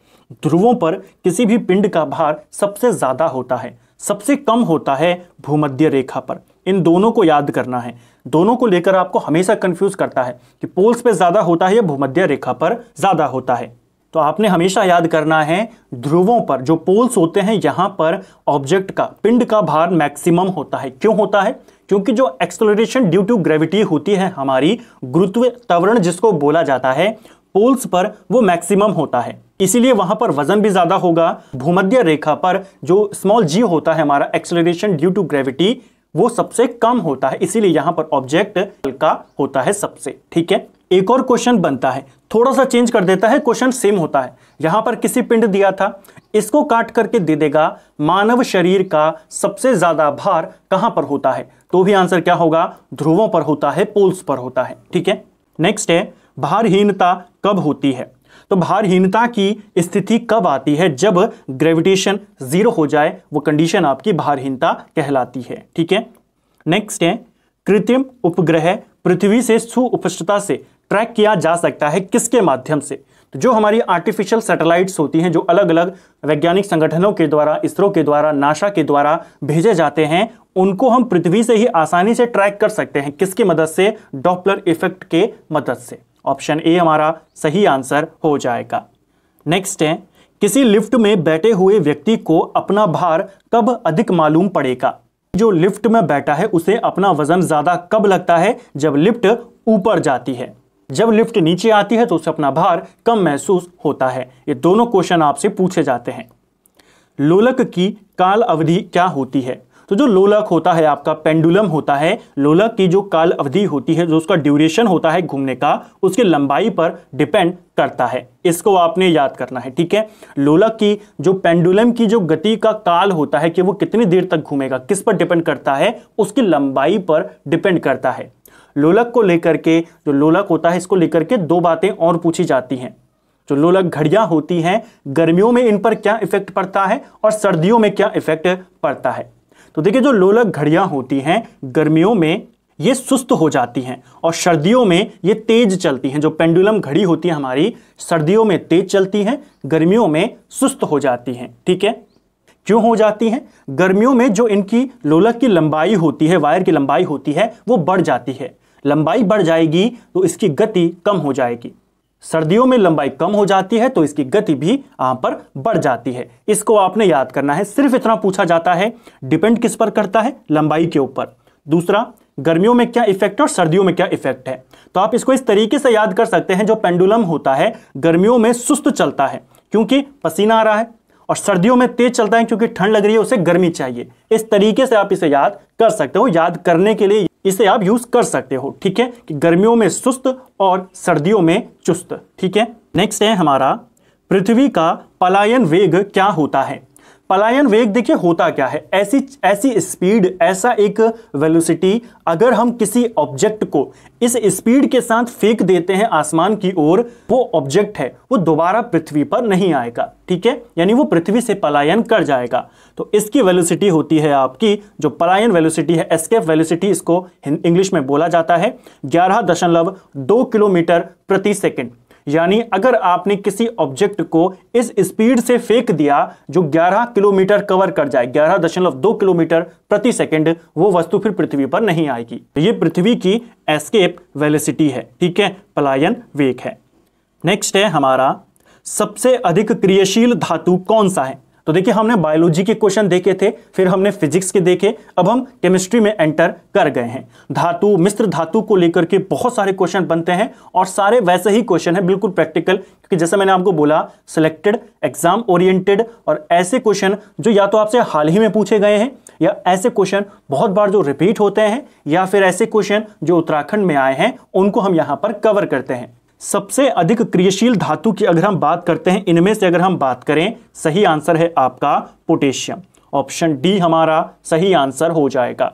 ध्रुवों पर किसी भी पिंड का भार सबसे ज्यादा होता है, सबसे कम होता है भूमध्य रेखा पर। इन दोनों को याद करना है, दोनों को लेकर आपको हमेशा कंफ्यूज करता है कि पोल्स पे ज्यादा होता है या भूमध्य रेखा पर ज्यादा होता है। तो आपने हमेशा याद करना है, ध्रुवों पर जो पोल्स होते हैं, यहां पर ऑब्जेक्ट का, पिंड का भार मैक्सिमम होता है। क्यों होता है? क्योंकि जो एक्सेलरेशन ड्यू टू ग्रेविटी होती है, हमारी गुरुत्व त्वरण जिसको बोला जाता है, पोल्स पर वो मैक्सिमम होता है, इसीलिए वहां पर वजन भी ज्यादा होगा। भूमध्य रेखा पर जो स्मॉल जी होता है हमारा, एक्सेलरेशन ड्यू टू ग्रेविटी, वो सबसे कम होता है, इसीलिए यहां पर ऑब्जेक्ट हल्का होता है सबसे। ठीक है, एक और क्वेश्चन बनता है, थोड़ा सा चेंज कर देता है, क्वेश्चन सेम होता है। यहां पर किसी पिंड दिया था, इसको काट करके दे देगा मानव शरीर का सबसे ज्यादा भार कहां पर होता है, तो भी आंसर क्या होगा, ध्रुवों पर होता है, पोल्स पर होता है। ठीक है, नेक्स्ट है भारहीनता कब होती है। तो भारहीनता की स्थिति कब आती है, जब ग्रेविटेशन जीरो हो जाए, वो कंडीशन आपकी भारहीनता कहलाती है। ठीक है, नेक्स्ट है कृत्रिम उपग्रह पृथ्वी से सुस्पष्टता से ट्रैक किया जा सकता है किसके माध्यम से। तो जो हमारी आर्टिफिशियल सैटेलाइट्स होती हैं, जो अलग अलग वैज्ञानिक संगठनों के द्वारा, इसरो के द्वारा, नासा के द्वारा भेजे जाते हैं, उनको हम पृथ्वी से ही आसानी से ट्रैक कर सकते हैं। किसकी मदद से, डॉपलर इफेक्ट के मदद से। ऑप्शन ए हमारा सही आंसर हो जाएगा। नेक्स्ट है किसी लिफ्ट में बैठे हुए व्यक्ति को अपना भार कब अधिक मालूम पड़ेगा। जो लिफ्ट में बैठा है उसे अपना वजन ज्यादा कब लगता है, जब लिफ्ट ऊपर जाती है। जब लिफ्ट नीचे आती है तो उसे अपना भार कम महसूस होता है। ये दोनों क्वेश्चन आपसे पूछे जाते हैं। लोलक की काल अवधि क्या होती है। तो जो लोलक होता है आपका, पेंडुलम होता है, लोलक की जो काल अवधि होती है, जो उसका ड्यूरेशन होता है घूमने का, उसकी लंबाई पर डिपेंड करता है। इसको आपने याद करना है। ठीक है, लोलक की जो पेंडुलम की जो गति का काल होता है कि वो कितनी देर तक घूमेगा, किस पर डिपेंड करता है, उसकी लंबाई पर डिपेंड करता है। लोलक को लेकर के, जो लोलक होता है, इसको लेकर के दो बातें और पूछी जाती हैं। जो लोलक घड़ियां होती हैं, गर्मियों में इन पर क्या इफेक्ट पड़ता है और सर्दियों में क्या इफेक्ट पड़ता है। तो देखिए, जो लोलक घड़ियां होती हैं, गर्मियों में ये सुस्त हो जाती हैं और सर्दियों में ये तेज चलती हैं। जो पेंडुलम घड़ी होती है हमारी, सर्दियों में तेज चलती हैं, गर्मियों में सुस्त हो जाती हैं। ठीक है, क्यों हो जाती हैं? गर्मियों में जो इनकी लोलक की लंबाई होती है, वायर की लंबाई होती है, वो बढ़ जाती है। लंबाई बढ़ जाएगी तो इसकी गति कम हो जाएगी। सर्दियों में लंबाई कम हो जाती है तो इसकी गति भी यहां पर बढ़ जाती है। इसको आपने याद करना है। सिर्फ इतना पूछा जाता है, डिपेंड किस पर करता है, लंबाई के ऊपर। दूसरा, गर्मियों में क्या इफेक्ट है और सर्दियों में क्या इफेक्ट है। तो आप इसको इस तरीके से याद कर सकते हैं, जो पेंडुलम होता है गर्मियों में सुस्त चलता है क्योंकि पसीना आ रहा है, और सर्दियों में तेज चलता है क्योंकि ठंड लग रही है, उसे गर्मी चाहिए। इस तरीके से आप इसे याद कर सकते हो। याद करने के लिए इसे आप यूज कर सकते हो। ठीक है, कि गर्मियों में सुस्त और सर्दियों में चुस्त। ठीक है, नेक्स्ट है हमारा, पृथ्वी का पलायन वेग क्या होता है। पलायन वेग देखिए होता क्या है, ऐसी स्पीड, ऐसा एक वेलोसिटी, अगर हम किसी ऑब्जेक्ट को इस स्पीड के साथ फेंक देते हैं आसमान की ओर, वो ऑब्जेक्ट है वो दोबारा पृथ्वी पर नहीं आएगा। ठीक है, यानी वो पृथ्वी से पलायन कर जाएगा। तो इसकी वेलोसिटी होती है आपकी, जो पलायन वेलोसिटी है, एस्केप वेलोसिटी इसको इंग्लिश में बोला जाता है, 11.2 किलोमीटर प्रति सेकेंड। यानी अगर आपने किसी ऑब्जेक्ट को इस स्पीड से फेंक दिया जो 11 किलोमीटर कवर कर जाए, 11.2 किलोमीटर प्रति सेकंड, वो वस्तु फिर पृथ्वी पर नहीं आएगी। तो ये पृथ्वी की एस्केप वेलोसिटी है। ठीक है, पलायन वेग है। नेक्स्ट है हमारा, सबसे अधिक क्रियाशील धातु कौन सा है। तो देखिए, हमने बायोलॉजी के क्वेश्चन देखे थे, फिर हमने फिजिक्स के देखे, अब हम केमिस्ट्री में एंटर कर गए हैं। धातु, मिश्र धातु को लेकर के बहुत सारे क्वेश्चन बनते हैं और सारे वैसे ही क्वेश्चन है, बिल्कुल प्रैक्टिकल, क्योंकि जैसे मैंने आपको बोला, सिलेक्टेड, एग्जाम ओरिएंटेड, और ऐसे क्वेश्चन जो या तो आपसे हाल ही में पूछे गए हैं, या ऐसे क्वेश्चन बहुत बार जो रिपीट होते हैं, या फिर ऐसे क्वेश्चन जो उत्तराखंड में आए हैं, उनको हम यहां पर कवर करते हैं। सबसे अधिक क्रियाशील धातु की अगर हम बात करते हैं, इनमें से अगर हम बात करें, सही आंसर है आपका पोटेशियम। ऑप्शन डी हमारा सही आंसर हो जाएगा।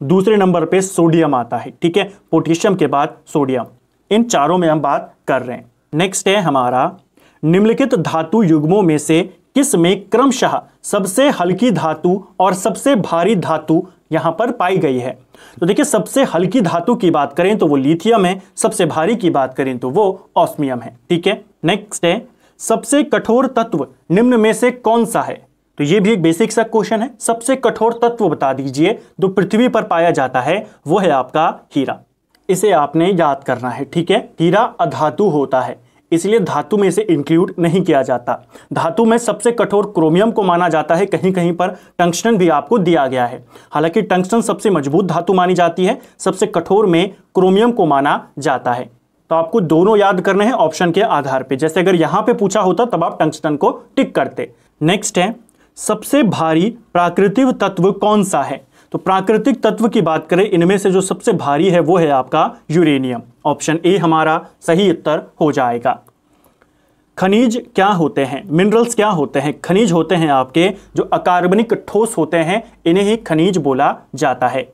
दूसरे नंबर पे सोडियम आता है। ठीक है, पोटेशियम के बाद सोडियम। इन चारों में हम बात कर रहे हैं। नेक्स्ट है हमारा, निम्नलिखित धातु युग्मों में से किस में क्रमशः सबसे हल्की धातु और सबसे भारी धातु यहां पर पाई गई है। तो देखिए, सबसे हल्की धातु की बात करें तो वो लिथियम है, सबसे भारी की बात करें तो वो ऑस्मियम है। ठीक है, नेक्स्ट है, सबसे कठोर तत्व निम्न में से कौन सा है। तो ये भी एक बेसिक सा क्वेश्चन है। सबसे कठोर तत्व बता दीजिए जो पृथ्वी पर पाया जाता है, वो है आपका हीरा। इसे आपने याद करना है। ठीक है, हीरा अधातु होता है, इसलिए धातु में इसे इंक्लूड नहीं किया जाता। धातु में सबसे कठोर क्रोमियम को माना जाता है, कहीं कहीं पर टंगस्टन भी आपको दिया गया है। हालांकि टंगस्टन सबसे मजबूत धातु मानी जाती है, सबसे कठोर में क्रोमियम को माना जाता है। तो तो आपको दोनों याद करने हैं ऑप्शन के आधार पे। जैसे अगर यहां पे पूछा होता तब आप टंगस्टन को टिक करते। नेक्स्ट है, सबसे भारी प्राकृतिक तत्व कौन सा है? तो प्राकृतिक तत्व की बात करें, इनमें से जो सबसे भारी है वो है आपका यूरेनियम। ऑप्शन ए हमारा सही उत्तर हो जाएगा। खनिज क्या होते हैं? मिनरल्स क्या होते हैं? खनिज होते हैं आपके जो अकार्बनिक ठोस होते हैं, इन्हें ही खनिज बोला जाता है।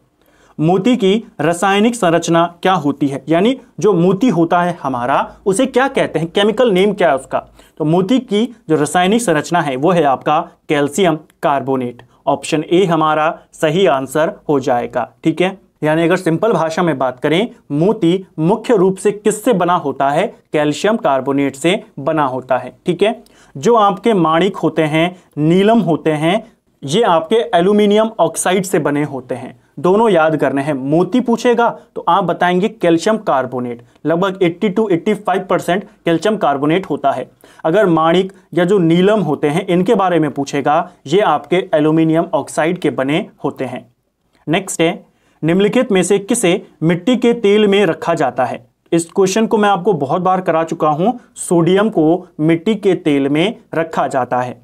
मोती की रासायनिक संरचना क्या होती है? यानी जो मोती होता है हमारा, उसे क्या कहते हैं? केमिकल नेम क्या है उसका? तो मोती की जो रासायनिक संरचना है वो है आपका कैल्शियम कार्बोनेट। ऑप्शन ए हमारा सही आंसर हो जाएगा। ठीक है, यानी अगर सिंपल भाषा में बात करें, मोती मुख्य रूप से किससे बना होता है? कैल्शियम कार्बोनेट से बना होता है। ठीक है, जो आपके माणिक होते हैं, नीलम होते हैं, ये आपके एल्यूमिनियम ऑक्साइड से बने होते हैं। दोनों याद करने हैं। मोती पूछेगा तो आप बताएंगे कैल्शियम कार्बोनेट, लगभग 80 to 85% कैल्शियम कार्बोनेट होता है। अगर माणिक या जो नीलम होते हैं इनके बारे में पूछेगा, ये आपके एल्यूमिनियम ऑक्साइड के बने होते हैं। नेक्स्ट है, निम्नलिखित में से किसे मिट्टी के तेल में रखा जाता है? इस क्वेश्चन को मैं आपको बहुत बार करा चुका हूं। सोडियम को मिट्टी के तेल में रखा जाता है।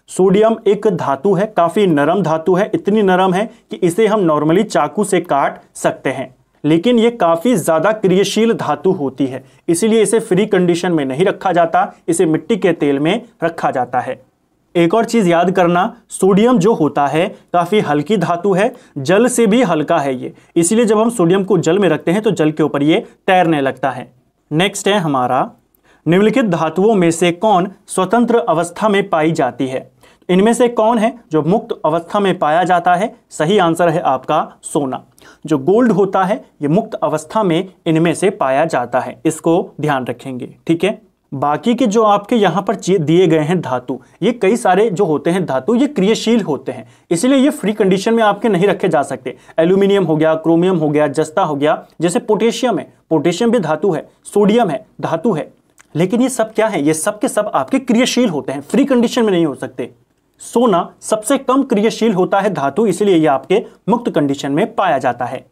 सोडियम एक धातु है, काफी नरम धातु है, इतनी नरम है कि इसे हम नॉर्मली चाकू से काट सकते हैं, लेकिन ये काफी ज्यादा क्रियाशील धातु होती है, इसीलिए इसे फ्री कंडीशन में नहीं रखा जाता, इसे मिट्टी के तेल में रखा जाता है। एक और चीज याद करना, सोडियम जो होता है काफी हल्की धातु है, जल से भी हल्का है ये, इसलिए जब हम सोडियम को जल में रखते हैं तो जल के ऊपर ये तैरने लगता है। नेक्स्ट है हमारा, निम्नलिखित धातुओं में से कौन स्वतंत्र अवस्था में पाई जाती है? इनमें से कौन है जो मुक्त अवस्था में पाया जाता है? सही आंसर है आपका सोना। जो गोल्ड होता है ये मुक्त अवस्था में इनमें से पाया जाता है, इसको ध्यान रखेंगे। ठीक है, बाकी के जो आपके यहाँ पर दिए गए हैं धातु, ये कई सारे जो होते हैं धातु ये क्रियाशील होते हैं, इसलिए ये फ्री कंडीशन में आपके नहीं रखे जा सकते। एल्यूमिनियम हो गया, क्रोमियम हो गया, जस्ता हो गया, जैसे पोटेशियम है, पोटेशियम भी धातु है, सोडियम है धातु है, लेकिन ये सब क्या है? ये सब के सब आपके क्रियाशील होते हैं, फ्री कंडीशन में नहीं हो सकते। सोना सबसे कम क्रियाशील होता है धातु, इसलिए यह आपके मुक्त कंडीशन में पाया जाता है।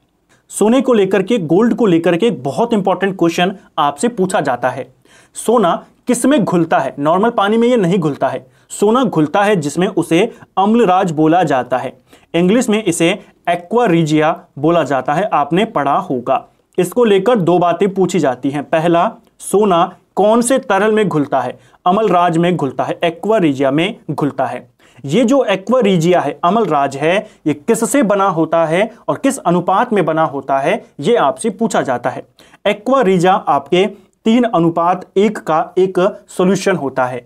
सोने को लेकर के, गोल्ड को लेकर के एक बहुत इंपॉर्टेंट क्वेश्चन आपसे पूछा जाता है। सोना किस में घुलता है? नॉर्मल पानी में यह नहीं घुलता है। सोना घुलता है जिसमें उसे अम्लराज बोला जाता है, इंग्लिश में इसे एक्वा रीजिया बोला जाता है, आपने पढ़ा होगा। इसको लेकर दो बातें पूछी जाती हैं। पहला, सोना कौन से तरल में घुलता है? अम्लराज में घुलता है, एक्वा रीजिया में घुलता है। ये जो एक्वा रीजिया है, अम्लराज है, ये किससे बना होता है और किस अनुपात में बना होता है, ये आपसे पूछा जाता है। एक्वा रीजिया आपके 3:1 का एक सॉल्यूशन होता है।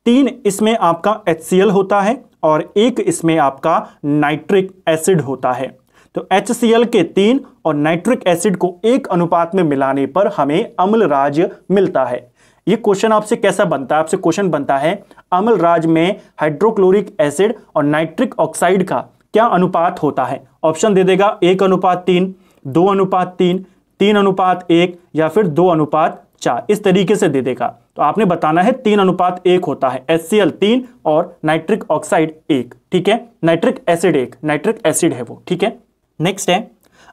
3 इसमें आपका HCl होता है और 1 इसमें आपका नाइट्रिक एसिड होता है। तो HCl के 3 और नाइट्रिक एसिड को 1 अनुपात में मिलाने पर हमें अम्लराज मिलता है। ये क्वेश्चन आपसे कैसा बनता है? आपसे क्वेश्चन बनता है, अम्लराज में हाइड्रोक्लोरिक एसिड और नाइट्रिक ऑक्साइड का क्या अनुपात होता है? ऑप्शन दे देगा 1:3, 2:3, 3:1 या फिर 2:4, इस तरीके से दे देगा। तो आपने बताना है 3:1 होता है, HCl 3 और नाइट्रिक ऑक्साइड 1। ठीक है, नाइट्रिक एसिड 1, नाइट्रिक एसिड है वो। ठीक है, नेक्स्ट है,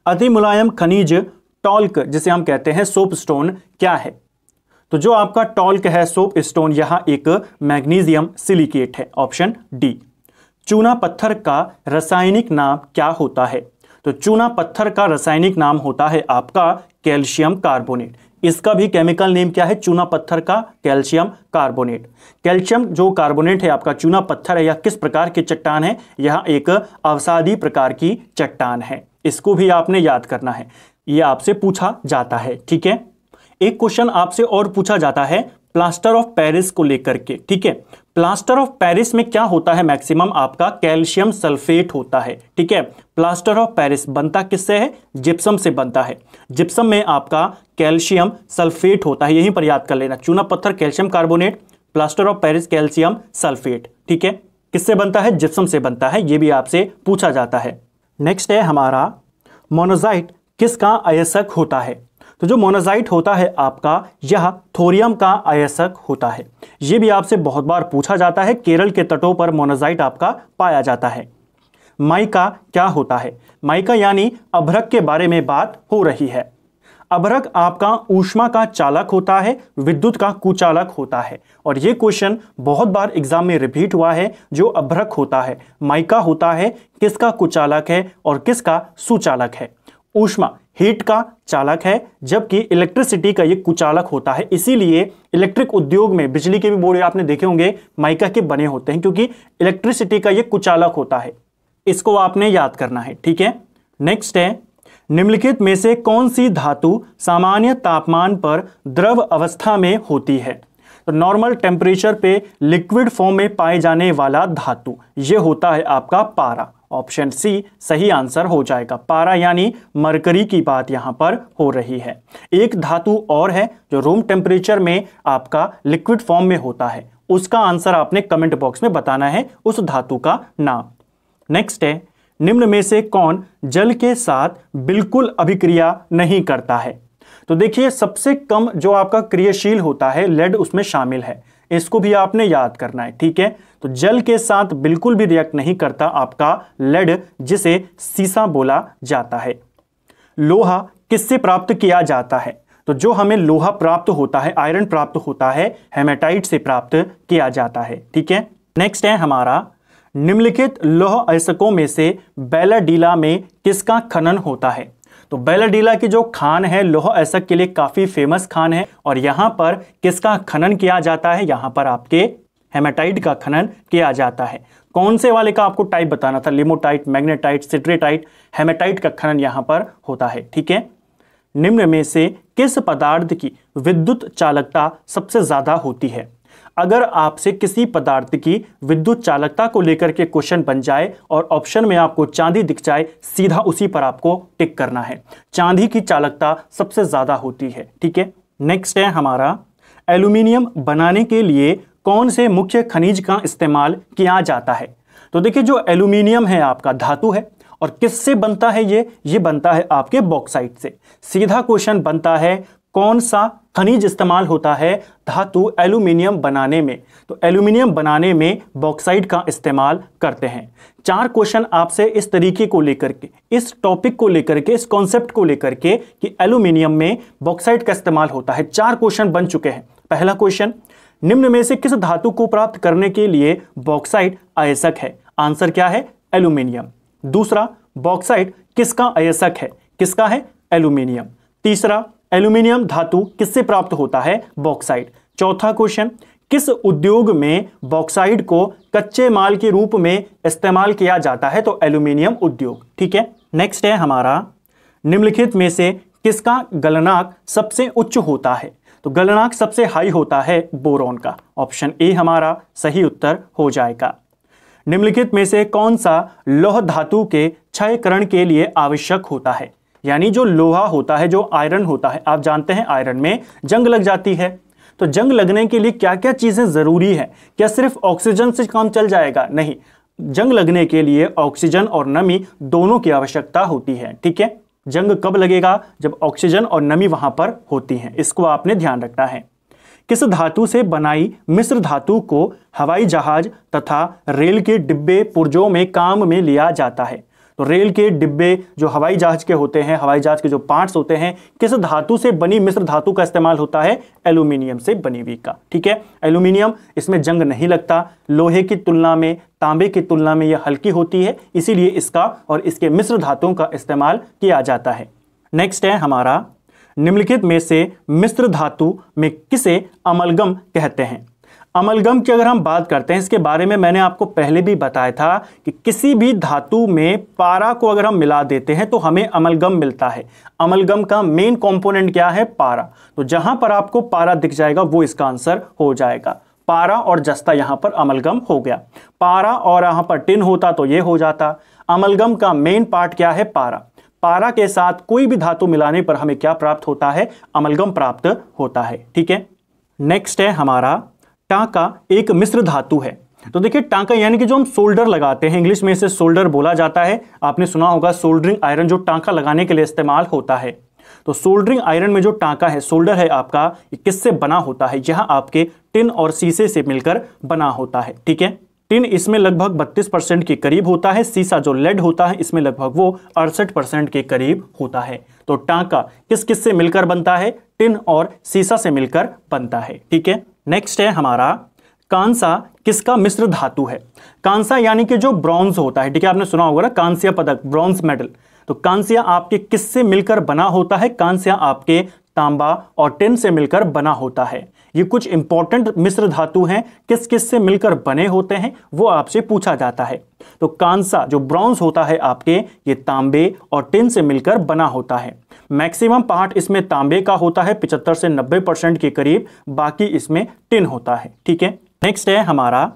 अति मुलायम खनिज टॉल्क जिसे हम कहते हैं सोप स्टोन क्या है? तो जो आपका टॉल्क है, सोप स्टोन, यहां एक मैग्नीशियम सिलिकेट है। Option D. चूना पत्थर का रासायनिक नाम क्या होता है? तो चूना पत्थर का रासायनिक नाम होता है आपका कैल्शियम कार्बोनेट। इसका भी केमिकल नेम क्या है? चूना पत्थर का कैल्शियम कार्बोनेट। कैल्शियम जो कार्बोनेट है आपका चूना पत्थर है, यह किस प्रकार की चट्टान है? यह एक अवसादी प्रकार की चट्टान है, इसको भी आपने याद करना है, यह आपसे पूछा जाता है। ठीक है, एक क्वेश्चन आपसे और पूछा जाता है प्लास्टर ऑफ पेरिस को लेकर के। ठीक है, प्लास्टर ऑफ पेरिस में क्या होता है? मैक्सिमम आपका कैल्शियम सल्फेट होता है। ठीक है, प्लास्टर ऑफ पेरिस बनता किससे है? जिप्सम से बनता है। जिप्सम में आपका कैल्शियम सल्फेट होता है, यहीं पर याद कर लेना। चूना पत्थर calcium carbonate, plaster of Paris calcium sulphate. ठीक है, किससे बनता है? जिप्सम से बनता है, यह भी आपसे पूछा जाता है। नेक्स्ट है हमारा, मोनाजाइट किसका अयस्क होता है? तो जो मोनाजाइट होता है आपका, यह थोरियम का अयस्क होता है। यह भी आपसे बहुत बार पूछा जाता है। केरल के तटों पर मोनाजाइट आपका पाया जाता है। माइका क्या होता है? माइका यानी अभ्रक के बारे में बात हो रही है। अभ्रक आपका ऊष्मा का चालक होता है, विद्युत का कुचालक होता है। और ये क्वेश्चन बहुत बार एग्जाम में रिपीट हुआ है। जो अभ्रक होता है, माइका होता है, किसका कुचालक है और किसका सुचालक है? ऊष्मा हीट का चालक है, जबकि इलेक्ट्रिसिटी का ये कुचालक होता है। इसीलिए इलेक्ट्रिक उद्योग में बिजली के भी बोर्ड आपने देखे होंगे माइका के बने होते हैं, क्योंकि इलेक्ट्रिसिटी का ये कुचालक होता है। इसको आपने याद करना है, ठीक है। नेक्स्ट है, निम्नलिखित में से कौन सी धातु सामान्य तापमान पर द्रव अवस्था में होती है? तो नॉर्मल टेम्परेचर पे लिक्विड फॉर्म में पाए जाने वाला धातु ये होता है आपका पारा। ऑप्शन सी सही आंसर हो जाएगा। पारा यानी मरकरी की बात यहां पर हो रही है। एक धातु और है जो रूम टेम्परेचर में आपका लिक्विड फॉर्म में होता है, उसका आंसर आपने कमेंट बॉक्स में बताना है, उस धातु का नाम। नेक्स्ट है, निम्न में से कौन जल के साथ बिल्कुल अभिक्रिया नहीं करता है? तो देखिए, सबसे कम जो आपका क्रियाशील होता है लेड उसमें शामिल है, इसको भी आपने याद करना है, ठीक है। तो जल के साथ बिल्कुल भी रिएक्ट नहीं करता आपका लेड, जिसे सीसा बोला जाता है। लोहा किससे प्राप्त किया जाता है? तो जो हमें लोहा प्राप्त होता है, आयरन प्राप्त होता है, हेमेटाइट से प्राप्त किया जाता है, ठीक है। नेक्स्ट है हमारा, निम्नलिखित लौह अयस्कों में से बैलाडीला में किसका खनन होता है? तो बैलाडीला की जो खान है लौह अयस्क के लिए काफी फेमस खान है, और यहां पर किसका खनन किया जाता है? यहां पर आपके हेमेटाइट का खनन किया जाता है। कौन से वाले का आपको टाइप बताना था? लिमोटाइट, मैग्नेटाइट, सिट्रेटाइट, हेमेटाइट का खनन यहां पर होता है, ठीक है। निम्न में से किस पदार्थ की विद्युत चालकता सबसे ज्यादा होती है? अगर आपसे किसी पदार्थ की विद्युत चालकता को लेकर के क्वेश्चन बन जाए और ऑप्शन में आपको चांदी दिख जाए, सीधा उसी पर आपको टिक करना है। चांदी की चालकता सबसे ज्यादा होती है, ठीक है। नेक्स्ट है हमारा, एल्यूमिनियम बनाने के लिए कौन से मुख्य खनिज का इस्तेमाल किया जाता है? तो देखिए, जो एल्यूमिनियम है आपका धातु है, और किससे बनता है ये बनता है आपके बॉक्साइट से। सीधा क्वेश्चन बनता है, कौन सा खनिज इस्तेमाल होता है धातु एल्यूमिनियम बनाने में? तो एल्यूमिनियम बनाने में बॉक्साइट का इस्तेमाल करते हैं। 4 क्वेश्चन आपसे इस तरीके को लेकर के, इस टॉपिक को लेकर के, इस कॉन्सेप्ट को लेकर के कि एल्यूमिनियम में बॉक्साइट का इस्तेमाल होता है, 4 क्वेश्चन बन चुके हैं। पहला क्वेश्चन, निम्न में से किस धातु को प्राप्त करने के लिए बॉक्साइट अयस्क है? आंसर क्या है? एल्यूमिनियम। दूसरा, बॉक्साइट किसका अयस्क है? किसका है? एल्यूमिनियम। तीसरा, एल्यूमिनियम धातु किससे प्राप्त होता है? बॉक्साइट। चौथा क्वेश्चन, किस उद्योग में बॉक्साइट को कच्चे माल के रूप में इस्तेमाल किया जाता है? तो एल्यूमिनियम उद्योग, ठीक है। नेक्स्ट है हमारा, निम्नलिखित में से किसका गलनांक सबसे उच्च होता है? तो गलनांक सबसे हाई होता है बोरॉन का। ऑप्शन ए हमारा सही उत्तर हो जाएगा। निम्नलिखित में से कौन सा लौह धातु के क्षयकरण के लिए आवश्यक होता है? यानी जो लोहा होता है, जो आयरन होता है, आप जानते हैं आयरन में जंग लग जाती है, तो जंग लगने के लिए क्या क्या चीजें जरूरी है? क्या सिर्फ ऑक्सीजन से काम चल जाएगा? नहीं, जंग लगने के लिए ऑक्सीजन और नमी दोनों की आवश्यकता होती है, ठीक है। जंग कब लगेगा? जब ऑक्सीजन और नमी वहां पर होती है, इसको आपने ध्यान रखना है। किस धातु से बनाई मिश्र धातु को हवाई जहाज तथा रेल के डिब्बे पुर्जों में काम में लिया जाता है? तो रेल के डिब्बे जो हवाई जहाज के होते हैं, हवाई जहाज के जो पार्ट्स होते हैं, किस धातु से बनी मिश्र धातु का इस्तेमाल होता है? एल्यूमिनियम से बनी हुई का, ठीक है। एल्यूमिनियम, इसमें जंग नहीं लगता, लोहे की तुलना में, तांबे की तुलना में यह हल्की होती है, इसीलिए इसका और इसके मिश्र धातुओं का इस्तेमाल किया जाता है। नेक्स्ट है हमारा, निम्नलिखित में से मिश्र धातु में किसे अमलगम कहते हैं? अमलगम की अगर हम बात करते हैं, इसके बारे में मैंने आपको पहले भी बताया था कि किसी भी धातु में पारा को अगर हम मिला देते हैं तो हमें अमलगम मिलता है। अमलगम का मेन कंपोनेंट क्या है? पारा। तो जहां पर आपको पारा दिख जाएगा वो इसका आंसर हो जाएगा। पारा और जस्ता यहां पर अमलगम हो गया। पारा और यहां पर टिन होता तो ये हो जाता। अमलगम का मेन पार्ट क्या है? पारा। पारा के साथ कोई भी धातु मिलाने पर हमें क्या प्राप्त होता है? अमलगम प्राप्त होता है, ठीक है। नेक्स्ट है हमारा, टांका एक मिश्र धातु है। तो देखिए, टांका यानी कि जो हम सोल्डर लगाते हैं, इंग्लिश में इसे सोल्डर बोला जाता है। आपने सुना होगा सोल्डरिंग आयरन जो टांका लगाने के लिए इस्तेमाल होता है। तो सोल्डरिंग आयरन में जो टांका है, सोल्डर है आपका, ये किससे बना होता है? यह आपके टिन और शीशे से मिलकर बना होता है, ठीक है। टिन इसमें लगभग 32% के करीब होता है। शीशा जो लेड होता है इसमें लगभग वो 68% के करीब होता है। तो टांका किस किस से मिलकर बनता है? टिन और सीसा से मिलकर बनता है। ठीक है, नेक्स्ट है हमारा कांसा किसका मिश्र धातु है? कांसा यानी कि जो ब्रॉन्ज होता है, ठीक है, आपने सुना होगा ना कांस्य पदक, ब्रॉन्ज मेडल। तो कांस्य आपके किससे मिलकर बना होता है? कांस्य आपके तांबा और टिन से मिलकर बना होता है। ये कुछ इंपॉर्टेंट मिश्र धातु हैं, किस किस से मिलकर बने होते हैं वो आपसे पूछा जाता है। तो कांसा जो ब्रॉन्ज होता है आपके, ये तांबे और टिन से मिलकर बना होता है। मैक्सिमम पार्ट इसमें तांबे का होता है 75 से 90% के करीब, बाकी इसमें टिन होता है। ठीक है, नेक्स्ट है हमारा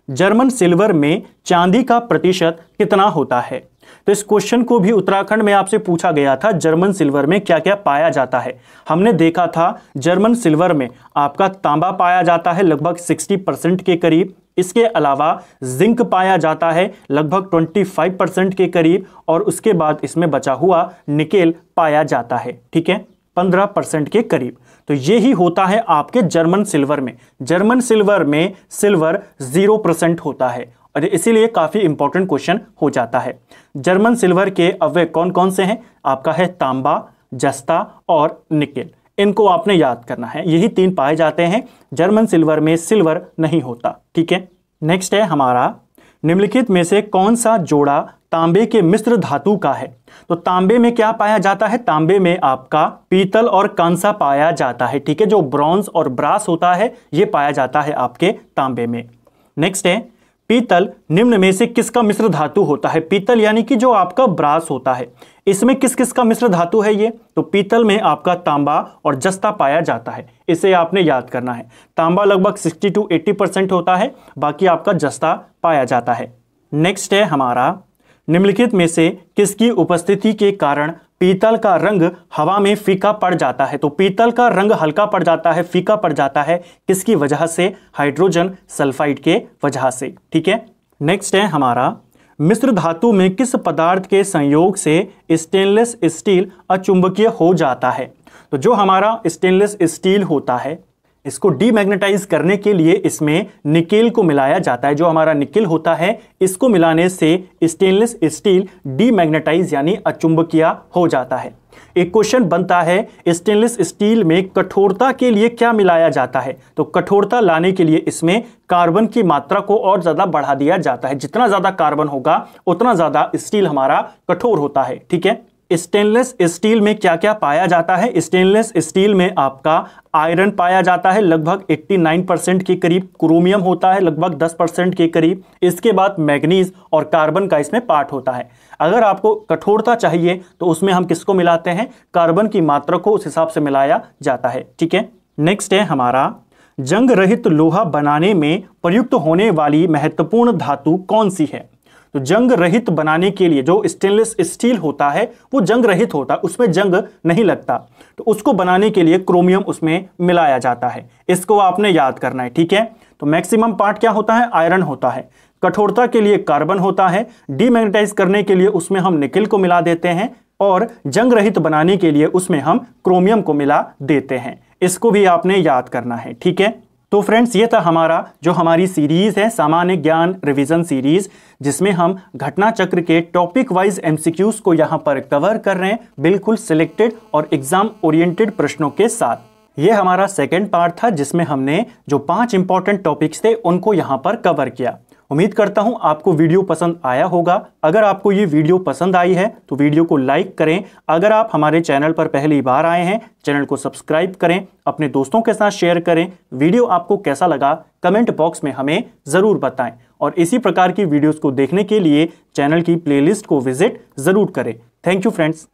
जर्मन सिल्वर में चांदी का प्रतिशत कितना होता है? तो इस क्वेश्चन को भी उत्तराखंड में आपसे पूछा गया था, जर्मन सिल्वर में क्या क्या पाया जाता है। हमने देखा था जर्मन सिल्वर में आपका तांबा पाया जाता है लगभग 60% के करीब, इसके अलावा जिंक पाया जाता है लगभग 25% के करीब, और उसके बाद इसमें बचा हुआ निकेल पाया जाता है, ठीक है, 15% के करीब। तो यही होता है आपके जर्मन सिल्वर में। जर्मन सिल्वर में सिल्वर 0% होता है और इसीलिए काफी इंपॉर्टेंट क्वेश्चन हो जाता है। जर्मन सिल्वर के अवयव कौन कौन से हैं? आपका है तांबा, जस्ता और निकेल। इनको आपने याद करना है, यही 3 पाए जाते हैं। जर्मन सिल्वर में सिल्वर नहीं होता। ठीक है, नेक्स्ट है हमारा निम्नलिखित में से कौन सा जोड़ा तांबे के मिश्र धातु का है? तो तांबे में क्या पाया जाता है? तांबे में आपका पीतल और कांसा पाया जाता है। ठीक है, जो ब्रॉन्ज और ब्रास होता है ये पाया जाता है आपके तांबे में। नेक्स्ट है पीतल निम्न में से किसका मिश्र धातु होता है? पीतल यानी कि जो आपका ब्रास होता है, इसमें किस किस का मिश्र धातु है ये? तो पीतल में आपका तांबा और जस्ता पाया जाता है, इसे आपने याद करना है। तांबा लगभग 60 to 80% होता है, बाकी आपका जस्ता पाया जाता है। नेक्स्ट है हमारा निम्नलिखित में से किसकी उपस्थिति के कारण पीतल का रंग हवा में फीका पड़ जाता है? तो पीतल का रंग हल्का पड़ जाता है, फीका पड़ जाता है, किसकी वजह से? हाइड्रोजन सल्फाइड के वजह से। ठीक है, नेक्स्ट है हमारा मिश्र धातु में किस पदार्थ के संयोग से स्टेनलेस स्टील अचुंबकीय हो जाता है? तो जो हमारा स्टेनलेस स्टील होता है, इसको डीमैग्नेटाइज करने के लिए इसमें निकेल को मिलाया जाता है। जो हमारा निकेल होता है, इसको मिलाने से स्टेनलेस स्टील डीमैग्नेटाइज यानी अचुंबकीय हो जाता है। एक क्वेश्चन बनता है स्टेनलेस स्टील में कठोरता के लिए क्या मिलाया जाता है? तो कठोरता लाने के लिए इसमें कार्बन की मात्रा को और ज्यादा बढ़ा दिया जाता है। जितना ज्यादा कार्बन होगा उतना ज्यादा स्टील हमारा कठोर होता है। ठीक है, स्टेनलेस स्टील में क्या क्या पाया जाता है? स्टेनलेस स्टील में आपका आयरन पाया जाता है लगभग 89% के करीब, क्रोमियम होता है लगभग 10% के करीब, इसके बाद मैग्नीज और कार्बन का इसमें पार्ट होता है। अगर आपको कठोरता चाहिए तो उसमें हम किसको मिलाते हैं? कार्बन की मात्रा को उस हिसाब से मिलाया जाता है। ठीक है, नेक्स्ट है हमारा जंग रहित लोहा बनाने में प्रयुक्त होने वाली महत्वपूर्ण धातु कौन सी है? तो जंग रहित बनाने के लिए जो स्टेनलेस स्टील होता है वो जंग रहित होता है, उसमें जंग नहीं लगता, तो उसको बनाने के लिए क्रोमियम उसमें मिलाया जाता है। इसको आपने याद करना है। ठीक है, तो मैक्सिमम पार्ट क्या होता है? आयरन होता है। कठोरता के लिए कार्बन होता है, डीमैग्नेटाइज करने के लिए उसमें हम निकेल को मिला देते हैं, और जंग रहित बनाने के लिए उसमें हम क्रोमियम को मिला देते हैं। इसको भी आपने याद करना है। ठीक है, तो फ्रेंड्स ये था हमारा जो हमारी सीरीज है सामान्य ज्ञान रिवीजन सीरीज, जिसमें हम घटना चक्र के टॉपिक वाइज एमसीक्यूज को यहां पर कवर कर रहे हैं, बिल्कुल सिलेक्टेड और एग्जाम ओरिएंटेड प्रश्नों के साथ। ये हमारा सेकंड पार्ट था जिसमें हमने जो 5 इंपॉर्टेंट टॉपिक्स थे उनको यहां पर कवर किया। उम्मीद करता हूं आपको वीडियो पसंद आया होगा। अगर आपको ये वीडियो पसंद आई है तो वीडियो को लाइक करें। अगर आप हमारे चैनल पर पहली बार आए हैं, चैनल को सब्सक्राइब करें, अपने दोस्तों के साथ शेयर करें। वीडियो आपको कैसा लगा कमेंट बॉक्स में हमें ज़रूर बताएं, और इसी प्रकार की वीडियोस को देखने के लिए चैनल की प्लेलिस्ट को विजिट ज़रूर करें। Thank you friends.